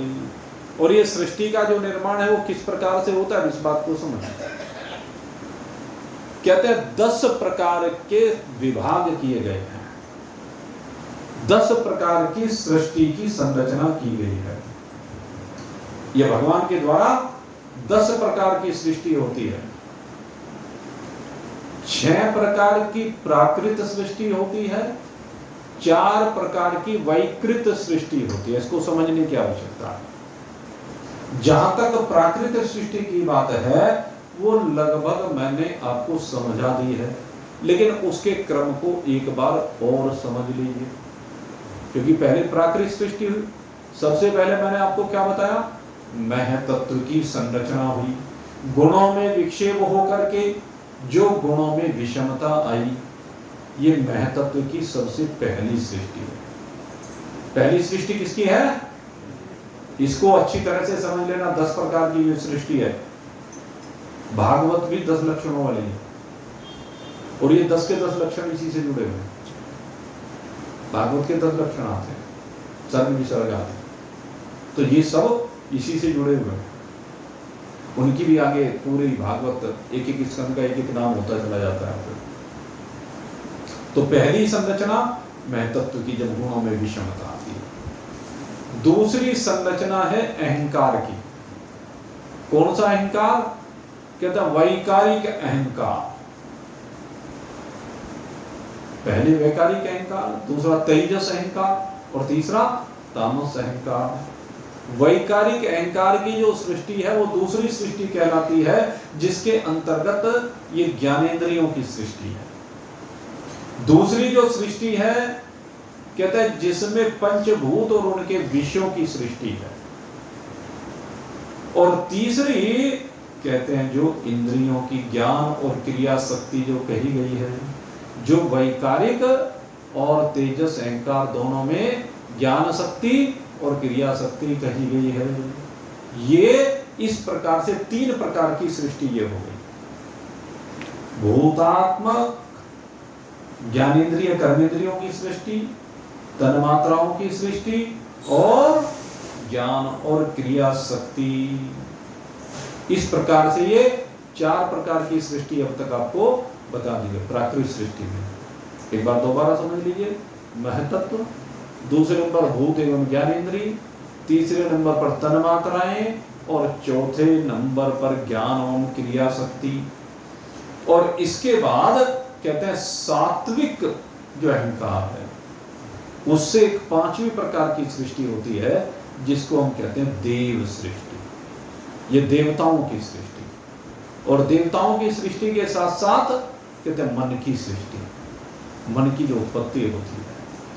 और ये सृष्टि का जो निर्माण है वो किस प्रकार से होता है, इस बात को समझें। कहते हैं 10 प्रकार के विभाग किए गए हैं, 10 प्रकार की सृष्टि की संरचना की गई है। यह भगवान के द्वारा 10 प्रकार की सृष्टि होती है। 6 प्रकार की प्राकृत सृष्टि होती है, 4 प्रकार की वैकृत सृष्टि होती है। इसको समझने की आवश्यकता है। जहां तक प्राकृत सृष्टि की बात है वो लगभग मैंने आपको समझा दी है, लेकिन उसके क्रम को एक बार और समझ लीजिए, क्योंकि पहले प्राकृत सृष्टि हुई। सबसे पहले मैंने आपको क्या बताया? महतत्व की संरचना हुई, गुणों में विक्षेप होकर के जो गुणों में विषमता आई, ये महतत्व की सबसे पहली सृष्टि है। पहली सृष्टि किसकी है? इसको अच्छी तरह से समझ लेना। 10 प्रकार की ये सृष्टि है। भागवत भी 10 लक्षणों वाली है, और ये 10 के 10 लक्षण इसी से जुड़े हुए हैं। भागवत के 10 लक्षण आते हैं, सर्ग विसर्ग आते हैं, तो ये सब इसी से जुड़े हुए हैं। उनकी भी आगे पूरी भागवत एक एक स्कंद का एक एक नाम होता चला जाता है। तो पहली संरचना महतत्व की, जब गुणों में विषमता आती है। दूसरी संरचना है अहंकार की। कौन सा अहंकार? कहता वैकारिक अहंकार। पहले वैकारिक अहंकार, दूसरा तेजस अहंकार, और तीसरा तामस अहंकार। वैकारिक अहंकार की जो सृष्टि है वो दूसरी सृष्टि कहलाती है, जिसके अंतर्गत ये ज्ञानेंद्रियों की सृष्टि है। दूसरी जो सृष्टि है कहता है जिसमें पंचभूत और उनके विषयों की सृष्टि है। और तीसरी कहते हैं जो इंद्रियों की ज्ञान और क्रिया शक्ति जो कही गई है, जो वैकारिक और तेजस अहंकार दोनों में ज्ञान शक्ति और क्रिया शक्ति कही गई है। ये इस प्रकार से 3 प्रकार की सृष्टि ये हो गई। भूतात्मक ज्ञानेंद्रिय कर्मेंद्रियों की सृष्टि, तन्मात्राओं की सृष्टि, और ज्ञान और क्रिया शक्ति। इस प्रकार से ये 4 प्रकार की सृष्टि अब तक आपको बता दी है प्राकृत सृष्टि में। एक बार दोबारा समझ लीजिए। महतत्व, दूसरे नंबर भूत एवं ज्ञानेंद्रिय, तीसरे नंबर पर तन्मात्राएं, और चौथे नंबर पर ज्ञान एवं क्रिया शक्ति। और इसके बाद कहते हैं सात्विक जो अहंकार है, उससे एक 5वीं प्रकार की सृष्टि होती है, जिसको हम कहते हैं देव सृष्टि। ये देवताओं की सृष्टि, और देवताओं की सृष्टि के साथ साथ कहते हैं मन की सृष्टि, मन की जो उत्पत्ति होती है।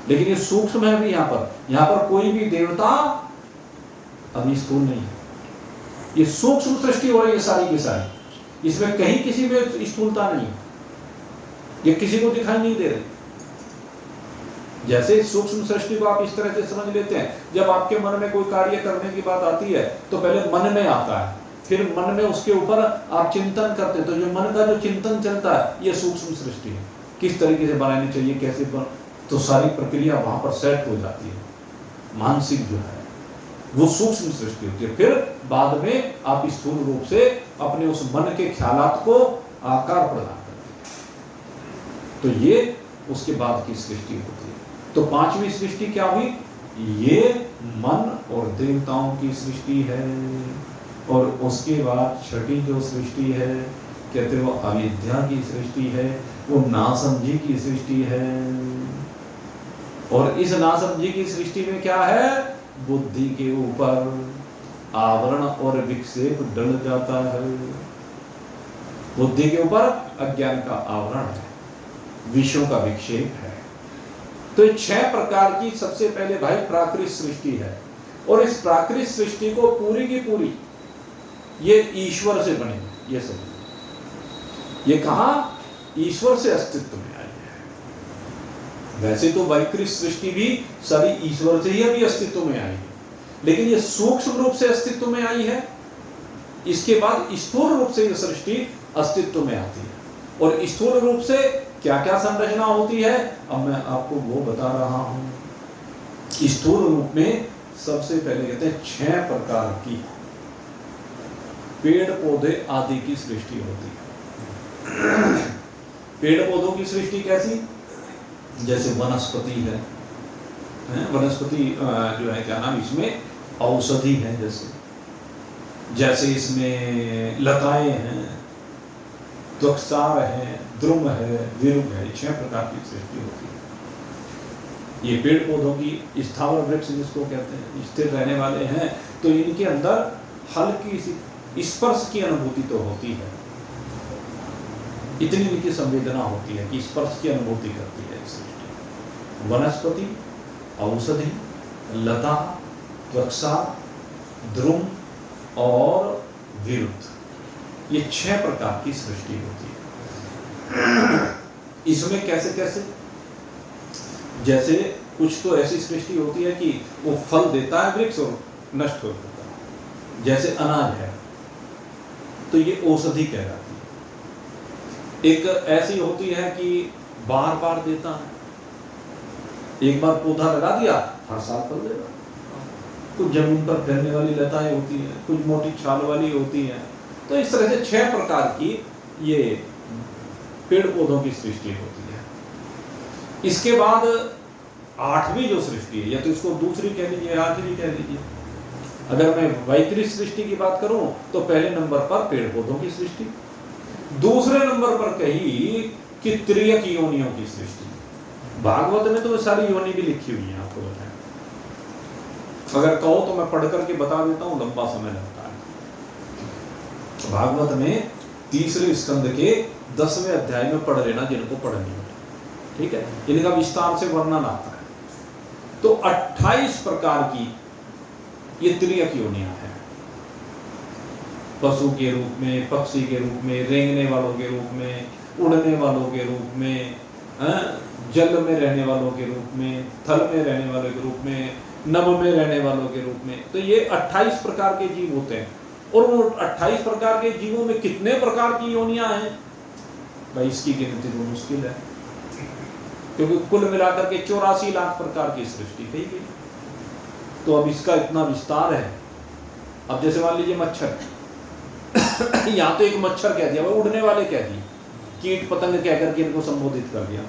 लेकिन ये सूक्ष्म है भी। यहाँ पर कोई भी देवता अभी स्थूल नहीं है। ये सूक्ष्म सृष्टि हो रही है सारी की सारी। इसमें कहीं किसी में स्थूलता नहीं है, ये किसी को दिखाई नहीं दे रही। जैसे सूक्ष्म सृष्टि को आप इस तरह से समझ लेते हैं, जब आपके मन में कोई कार्य करने की बात आती है तो पहले मन में आता है, फिर मन में उसके ऊपर आप चिंतन करते हैं, तो जो मन का जो चिंतन चलता है ये सूक्ष्म सृष्टि है। किस तरीके से बनानी चाहिए, कैसे तो सारी प्रक्रिया वहां पर सेट हो जाती है। मानसिक जो है वो सूक्ष्म सृष्टि होती है। फिर बाद में आप स्थूल रूप से अपने उस मन के ख्यालात को आकार प्रदान करते हैं, तो ये उसके बाद की सृष्टि होती है। तो पांचवी सृष्टि क्या हुई, ये मन और देवताओं की सृष्टि है। और उसके बाद छठी जो सृष्टि है कहते हैं वो अविद्या की सृष्टि है, वो नासमझी की सृष्टि है। और इस नासमझी की सृष्टि में क्या है, बुद्धि के ऊपर आवरण और विक्षेप डल जाता है। बुद्धि के ऊपर अज्ञान का आवरण है, विषयों का विक्षेप है। तो ये 6 प्रकार की सबसे पहले भाई प्राकृत सृष्टि है। और इस प्राकृत सृष्टि को पूरी की पूरी ये ईश्वर से बनी, ये सब ये कहा ईश्वर से अस्तित्व में आई है। वैसे तो वैकृत सृष्टि भी सारी ईश्वर से ही अभी अस्तित्व में आई है, लेकिन ये सूक्ष्म रूप से अस्तित्व में आई है। इसके बाद स्थूल रूप से ये सृष्टि अस्तित्व में आती है। और स्थूल रूप से क्या क्या संरचना होती है, अब मैं आपको वो बता रहा हूं। स्थूल रूप में सबसे पहले कहते हैं 6 प्रकार की पेड़ पौधे आदि की सृष्टि होती है। पेड़ पौधों की सृष्टि कैसी, जैसे वनस्पति है, वनस्पति जो है क्या नाम, इसमें औषधि है, जैसे इसमें लताएं हैं, त्वक्सार है, द्रुम है, विरुग है, 6 प्रकार की सृष्टि होती है। ये पेड़ पौधों की स्थावर वृक्ष जिसको कहते हैं, स्थिर रहने वाले हैं, तो इनके अंदर हल्की सी स्पर्श की अनुभूति तो होती है, इतनी इनकी संवेदना होती है कि स्पर्श की अनुभूति करती है सृष्टि। वनस्पति, औषधि, लता, त्वचा, द्रुम और विरुद्ध, ये 6 प्रकार की सृष्टि होती है। इसमें कैसे कैसे, जैसे कुछ तो ऐसी सृष्टि होती है कि वो फल देता है वृक्ष और नष्ट हो जाता है, जैसे अनाज है तो ये औषधि कहलाती है। एक ऐसी होती है कि बार बार देता है, एक बार पौधा लगा दिया हर साल फल देगा। कुछ जमीन पर फैलने वाली लताएं होती हैं, कुछ मोटी छाल वाली होती हैं। तो इस तरह से 6 प्रकार की ये पेड़ पौधों की सृष्टि होती है। इसके बाद 8वीं जो सृष्टि है, या तो इसको दूसरी कह लीजिए, 8वीं कह लीजिए। अगर मैं वैकृत सृष्टि की बात करूं तो पहले नंबर पर पेड़ पौधों की सृष्टि, दूसरे नंबर पर कही कि त्रियक योनियों की सृष्टि। भागवत में तो सारी योनि भी लिखी हुई है, आपको बताएं। अगर कहो तो मैं पढ़ करके बता देता हूं, लंबा समय लगता है। भागवत में 3रे स्कंद के 10वें अध्याय में पढ़ लेना जिनको पढ़नी हो, ठीक है। इनका विस्तार से वर्णन आता है। तो 28 प्रकार की ये त्रियक योनियां हैं, पशु के रूप में, पक्षी के रूप में, रेंगने वालों के रूप में, उड़ने वालों के रूप में, जल में रहने वालों के रूप में, थल में रहने वालों के रूप में, नभ में रहने वालों के रूप में। तो ये 28 प्रकार के जीव होते हैं। और वो 28 प्रकार के जीवों में कितने प्रकार की योनियां हैं भाई, इसकी गिनती तो मुश्किल है, क्योंकि कुल मिलाकर के 84 लाख प्रकार की सृष्टि कही गई। तो अब इसका इतना विस्तार है। अब जैसे मान लीजिए मच्छर, यहाँ तो एक मच्छर कह दिया, उड़ने वाले कह दिए, कीट पतंग कह करके इनको संबोधित कर दिया।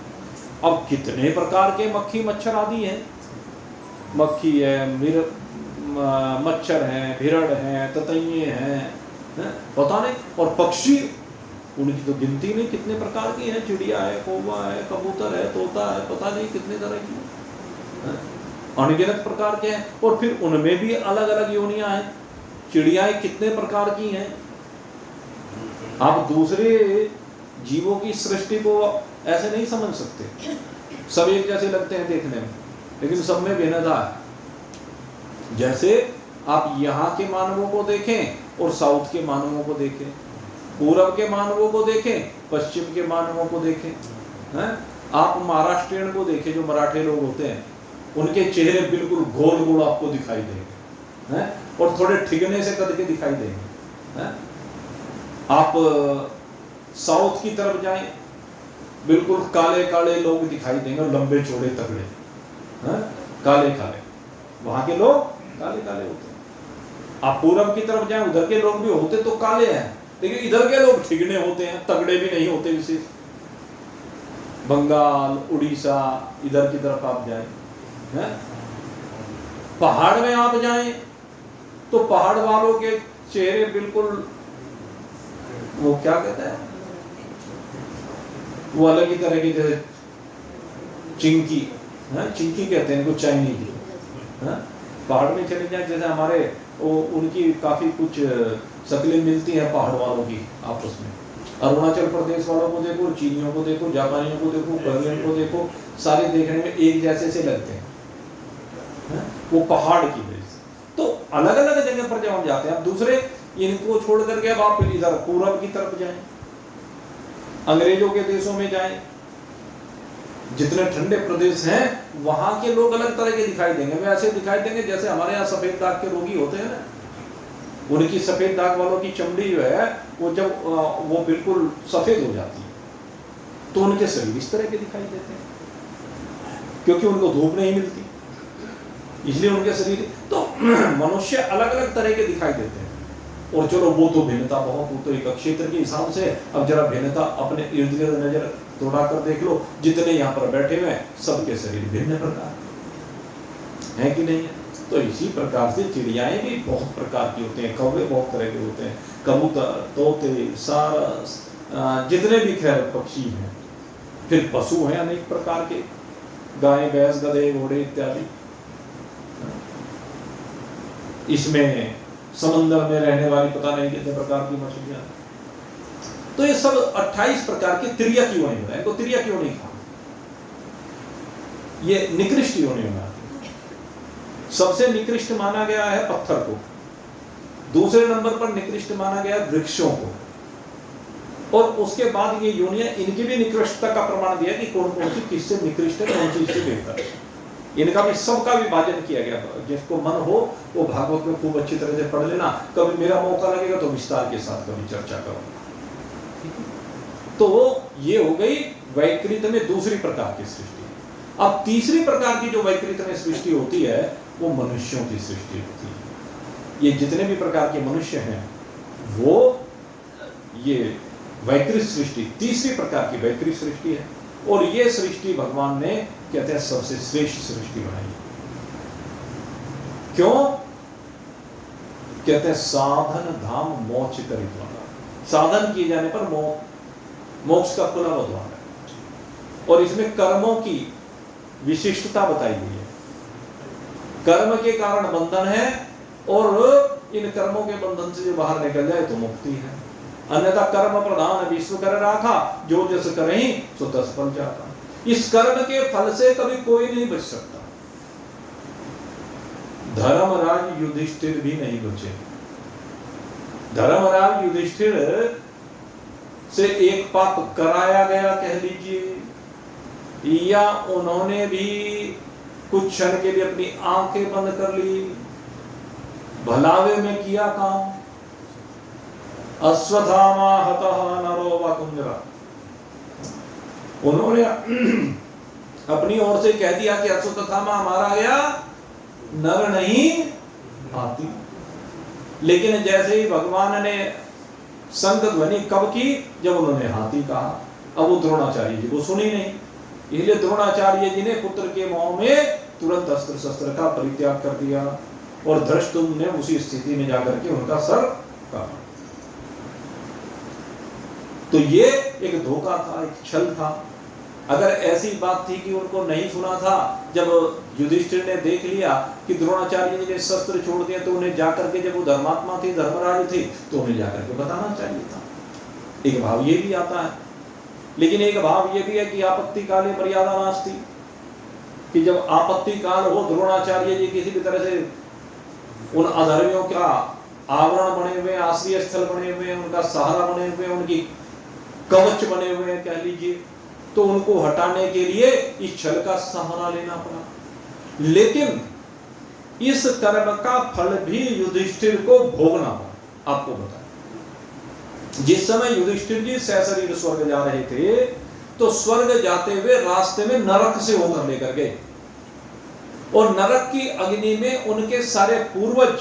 अब कितने प्रकार के मक्खी मच्छर आदि हैं, मक्खी है, मच्छर है, भिरड़ है, ततैये हैं, पता नहीं। और पक्षी, उनकी तो गिनती नहीं कितने प्रकार की हैं, चिड़िया है, कौवा है, कबूतर है, तोता है, पता नहीं कितने तरह की, अनगिनत प्रकार के हैं। और फिर उनमें भी अलग अलग योनियां हैं। चिड़ियाएं कितने प्रकार की हैं, आप दूसरे जीवों की सृष्टि को ऐसे नहीं समझ सकते। सब एक जैसे लगते हैं देखने में, लेकिन सब में भिन्नता है। जैसे आप यहाँ के मानवों को देखें और साउथ के मानवों को देखें, पूरब के मानवों को देखें, पश्चिम के मानवों को देखें, हैं? आप महाराष्ट्रियन को देखें, जो मराठे लोग होते हैं, उनके चेहरे बिल्कुल गोल गोल आपको दिखाई देंगे, हैं? और थोड़े ठिगने से कद के दिखाई देंगे, हैं? आप साउथ की तरफ जाएं, बिल्कुल काले काले लोग दिखाई देंगे, लंबे चौड़े तगड़े, हैं? काले काले, वहां के लोग काले काले होते हैं। आप पूरब की तरफ जाएं, उधर के लोग भी होते तो काले हैं, लेकिन इधर के लोग ठिगने होते हैं, तगड़े भी नहीं होते विशेष। बंगाल, उड़ीसा, इधर की तरफ आप जाएं, हैं? पहाड़ में आप जाएं तो पहाड़ वालों के चेहरे बिल्कुल, वो क्या कहते हैं, वो अलग ही तरह की, जैसे चिंकी, चिंकी कहते हैं इनको, चाइनीज, पहाड़ में चले जाए, जैसे हमारे उनकी काफी कुछ शक्लें मिलती हैं पहाड़ वालों की आपस में। अरुणाचल प्रदेश वालों को देखो, चीनियों को देखो, जापानियों को देखो, कोरियन को देखो, सारे देखने में एक जैसे से लगते हैं, वो पहाड़ की वजह से। तो अलग अलग जगह पर जब हम जाते हैं, अब दूसरे इनको छोड़ करके अब आप इधर पूरब की तरफ जाएं, अंग्रेजों के देशों में जाएं, जितने ठंडे प्रदेश हैं वहां के लोग अलग तरह के दिखाई देंगे। वे ऐसे दिखाई देंगे जैसे हमारे यहाँ सफेद दाग के रोगी होते हैं ना, उनकी सफेद दाग वालों की चमड़ी जो है वो जब वो बिल्कुल सफेद हो जाती है तो उनके शरीर इस तरह के दिखाई देते हैं, क्योंकि उनको धूप नहीं मिलती, इसलिए उनके शरीर। तो मनुष्य अलग अलग तरह के दिखाई देते हैं। और चलो वो तो भिन्नता बहुत, वो तो एक क्षेत्र के हिसाब से। अब जरा भिन्नता अपने इर्द गिर्द नजर दौड़ा कर देख लो, जितने यहाँ पर बैठे हुए हैं सबके शरीर भिन्न प्रकार है कि नहीं है। तो इसी प्रकार से चिड़ियाएं भी बहुत प्रकार की होते हैं, कौवे बहुत तरह के होते हैं, कबूतर, तोते, सारस, जितने भी खैर पक्षी हैं। फिर पशु हैं अनेक प्रकार के, गाय, भैंस, गधे, घोड़े इत्यादि। इसमें समंदर में रहने वाली पता नहीं कितने प्रकार की मछलियां। तो ये सब 28 प्रकार की तिर्यक योनि होता है। इनको तिर्यक योनि कहा, ये निकृष्ट योनि में आती है। सबसे निकृष्ट माना गया है पत्थर को, दूसरे नंबर पर निकृष्ट माना गया वृक्षों को, और उसके बाद ये योनियां, इनकी भी निकृष्टता का प्रमाण दिया कि कौन कौन सी किससे निकृष्ट है, कौन सी इससे बेहतर है। इनका भी सबका विभाजन किया गया। जिसको मन हो वो भागवत में खूब अच्छी तरह से पढ़ लेना, कभी मेरा मौका लगेगा तो विस्तार के साथ कभी चर्चा करूंगा। तो ये हो गई वैकृत में दूसरी प्रकार की सृष्टि। अब तीसरी प्रकार की जो वैकृत में सृष्टि होती है वो मनुष्यों की सृष्टि होती है। ये जितने भी प्रकार के मनुष्य हैं वो ये वैकृत सृष्टि, तीसरी प्रकार की वैकृत सृष्टि है। और ये सृष्टि भगवान ने कहते हैं सबसे श्रेष्ठ सृष्टि बनाई। क्यों? कहते हैं साधन धाम मोक्ष करित वाला, साधन किए जाने पर मोक्ष का खुला द्वार है। और इसमें कर्मों की विशिष्टता बताई गई है। कर्म के कारण बंधन है, और इन कर्मों के बंधन से जो बाहर निकल जाए तो मुक्ति है। अन्यथा कर्म प्रधान विश्व कर राखा, जो जस करे सो तस फल जाता। इस कर्म के फल से कभी कोई नहीं बच सकता। धर्मराज युधिष्ठिर भी नहीं बचे। धर्मराज युधिष्ठिर से एक पाप कराया गया कह लीजिए, या उन्होंने भी कुछ क्षण के लिए अपनी आंखें बंद कर ली, भलावे में किया काम। अश्वत्थामा हतः नरो वकुंजरा, उन्होंने अपनी ओर से कह दिया कि अश्वत्थामा मारा गया, नर नहीं हाथी। लेकिन जैसे ही भगवान ने संत ध्वनि कब की, जब उन्होंने हाथी कहा। अब वो द्रोणाचार्य जी को सुनी नहीं, इसलिए द्रोणाचार्य जी ने पुत्र के मोह में तुरंत अस्त्र शस्त्र का परित्याग कर दिया, और धृष्टुम्न ने उसी स्थिति में जाकर के उनका सर काटा। तो ये एक धोखा था, एक छल था। अगर ऐसी बात थी कि उनको नहीं सुना था, जब युधिष्ठिर ने देख लिया कि द्रोणाचार्य जी ने शस्त्र छोड़ दिए, तो उन्हें जाकर के, जब वो धर्मात्मा थी, धर्मराज थी, तो उन्हें जाकर के बताना चाहिए था। एक भाव ये भी आता है, लेकिन एक भाव ये भी है कि आपत्ति काले मर्यादा नास्ति, कि जब आपत्ति काल हो, द्रोणाचार्य जी किसी भी तरह से उन अधर्मियों का आवरण बने हुए, आश्रय स्थल बने हुए, उनका सहारा बने हुए, उनकी कवच बने हुए कह लीजिए, तो उनको हटाने के लिए इस छल का सहारा लेना पड़ा। लेकिन इस कर्म का फल भी युधिष्ठिर को भोगना पड़ा। आपको बताया, जिस समय युधिष्ठिर जी सशरीर स्वर्ग जा रहे थे, तो स्वर्ग जाते हुए रास्ते में नरक से होकर लेकर गए, और नरक की अग्नि में उनके सारे पूर्वज,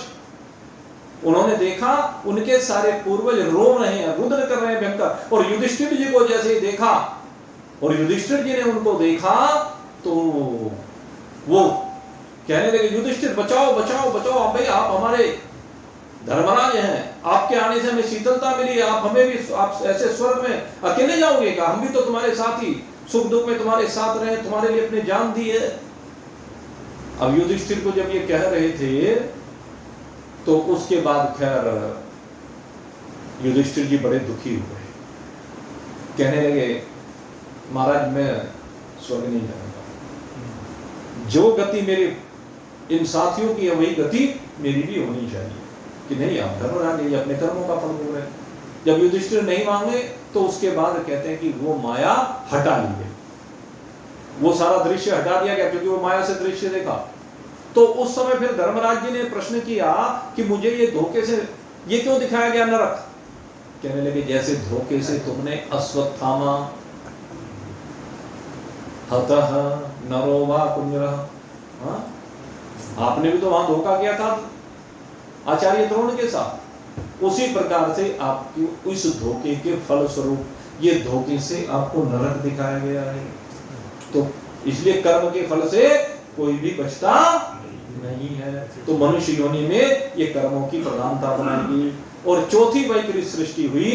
उन्होंने देखा उनके सारे पूर्वज रो रहे हैं, रुद्र कर रहे हैं भयंकर, और युधिष्ठिर जी को जैसे ही देखा और युधिष्ठिर जी ने उनको देखा तो वो कहने लगे, युधिष्ठिर बचाओ बचाओ बचाओ, भाई आप हमारे धर्मराज हैं, आपके आने से हमें शीतलता मिली, आप हमें भी, आप ऐसे स्वर्ग में अकेले जाओगे क्या? हम भी तो तुम्हारे साथ ही सुख दुख में तुम्हारे साथ रहे, तुम्हारे लिए अपनी जान दी है। अब युधिष्ठिर को जब ये कह रहे थे तो उसके बाद खैर युधिष्ठिर जी बड़े दुखी हुए, कहने लगे, महाराज मैं स्वर्ग नहीं जाऊंगा, जो गति मेरे इन साथियों की है वही गति मेरी भी होनी चाहिए, कि नहीं आप धर्मराज ये अपने कर्मों का फल भोग रहे हैं। जब युधिष्ठिर नहीं मांगे तो उसके बाद कहते हैं कि वो माया हटा ली गई, वो सारा दृश्य हटा दिया गया, क्योंकि वो माया से दृश्य देखा। तो उस समय फिर धर्मराज जी ने प्रश्न किया कि मुझे ये धोखे से ये क्यों दिखाया गया नरक? कहने लगे, जैसे धोखे से तुमने अश्वत्थामा हतः नरो वा कुंजरः, आपने भी तो वहां धोखा किया था आचार्य द्रोण के साथ, उसी प्रकार से आपकी उस धोखे के फल स्वरूप ये धोखे से आपको नरक दिखाया गया है। तो इसलिए कर्म के फल से कोई भी बचता नहीं है। तो मनुष्य योनि में ये कर्मों की प्रधानता बनाएगी। और चौथी वैकृत सृष्टि हुई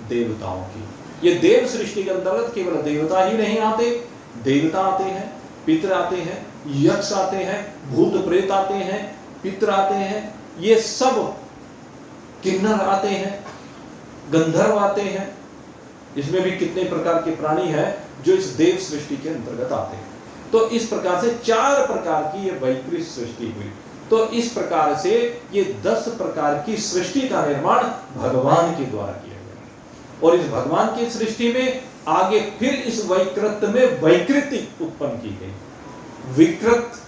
देवताओं की। ये देव सृष्टि के अंतर्गत केवल देवता ही नहीं आते, देवता आते हैं, पितर आते हैं, यक्ष आते हैं, भूत प्रेत आते हैं, पितर आते हैं, ये सब किन्नर आते हैं, गंधर्व आते हैं। इसमें भी कितने प्रकार के प्राणी हैं जो इस देव सृष्टि के अंतर्गत आते हैं। तो इस प्रकार से 4 प्रकार की ये वैकृत सृष्टि हुई। तो इस प्रकार से ये 10 प्रकार की सृष्टि का निर्माण भगवान के द्वारा किया गया। और इस भगवान की सृष्टि में आगे फिर इस वैकृत में वैकृति उत्पन्न की गई। विकृत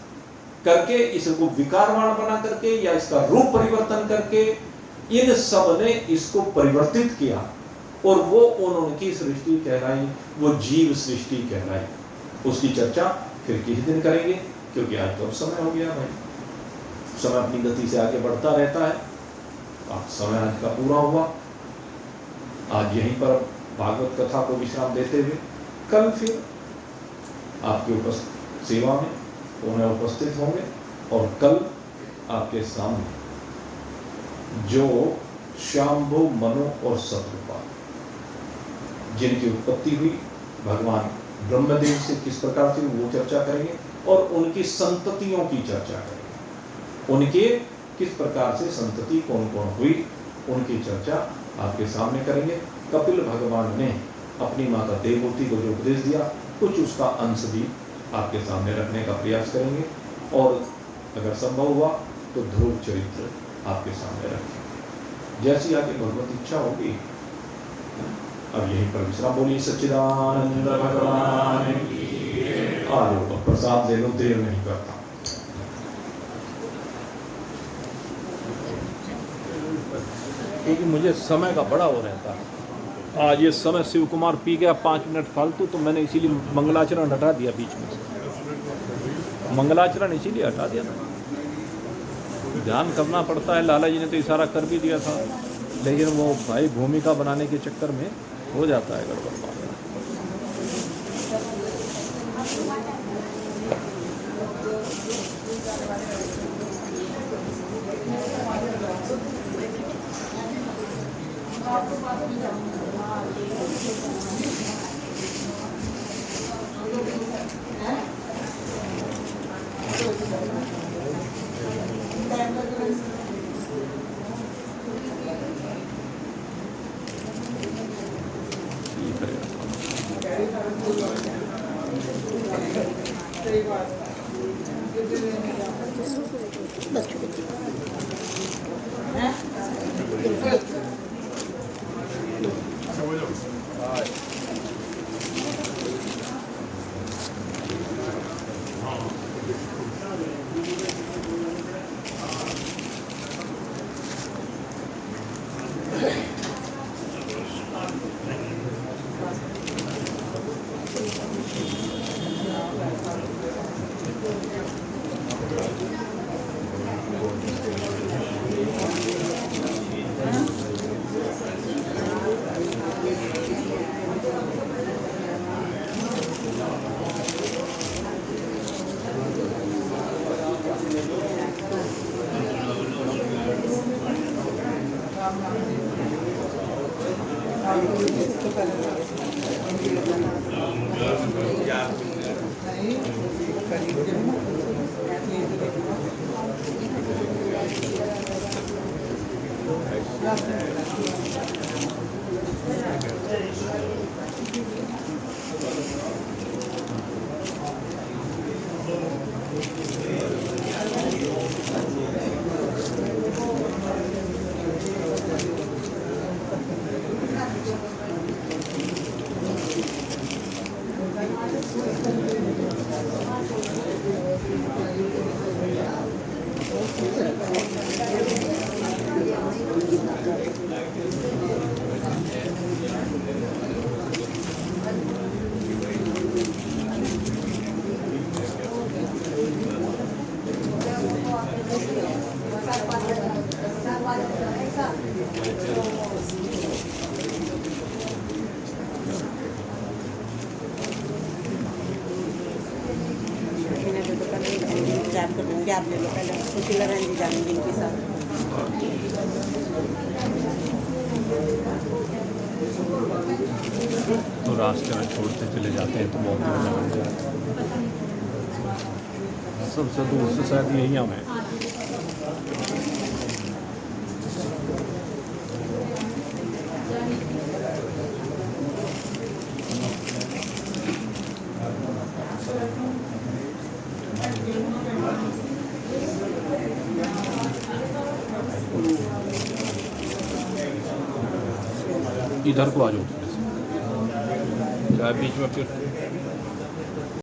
करके इसको विकारवान बना करके या इसका रूप परिवर्तन करके इन सब ने इसको परिवर्तित किया, और वो उनकी सृष्टि कहलाई, वो जीव सृष्टि कहलाई। उसकी चर्चा फिर किसी दिन करेंगे, क्योंकि आज तो समय हो गया भाई, समय अपनी गति से आगे बढ़ता रहता है। आज समय आज का पूरा हुआ। आज यहीं पर भागवत कथा को विश्राम देते हुए कल फिर आपकी सेवा में उन्हें उपस्थित होंगे, और कल आपके सामने जो शांभु, मनु और शत्रुपाल जिनकी उत्पत्ति हुई भगवान ब्रह्मदेव से किस प्रकार से, वो चर्चा करेंगे। और उनकी संततियों की चर्चा करेंगे, उनके किस प्रकार से संतति कौन कौन हुई, उनकी चर्चा आपके सामने करेंगे। कपिल भगवान ने अपनी माता देवहूति को जो उपदेश दिया, कुछ उसका अंश भी आपके सामने रखने का प्रयास करेंगे। और अगर संभव हुआ तो ध्रुव चरित्र आपके सामने रखेंगे। जैसी आगे भगवत इच्छा होगी। अब यहीं पर विश्राम। बोलिए सच्चिदानंद भगवान की। आ लो प्रसाद ले लो, देर नहीं करता। क्योंकि मुझे समय का बड़ा हो रहता है। आज ये समय शिव कुमार पी गया 5 मिनट फालतू, तो मैंने इसीलिए मंगलाचरण हटा दिया बीच में से। मंगलाचरण इसीलिए हटा दिया ना, ध्यान करना पड़ता है। लाला जी ने तो इशारा कर भी दिया था, लेकिन वो भाई भूमिका बनाने के चक्कर में हो जाता है गड़बड़। इंतजार कर दूँगी, आप ले लो पहले, सुशीला बहन जी जाएंगी इनके साथ। तो रास्ते में छोड़ते चले जाते हैं तो बहुत मजा आ जाता है। सबसे दूर से शायद यही हमें इधर को आ जाओ, चाहे बीच में फिर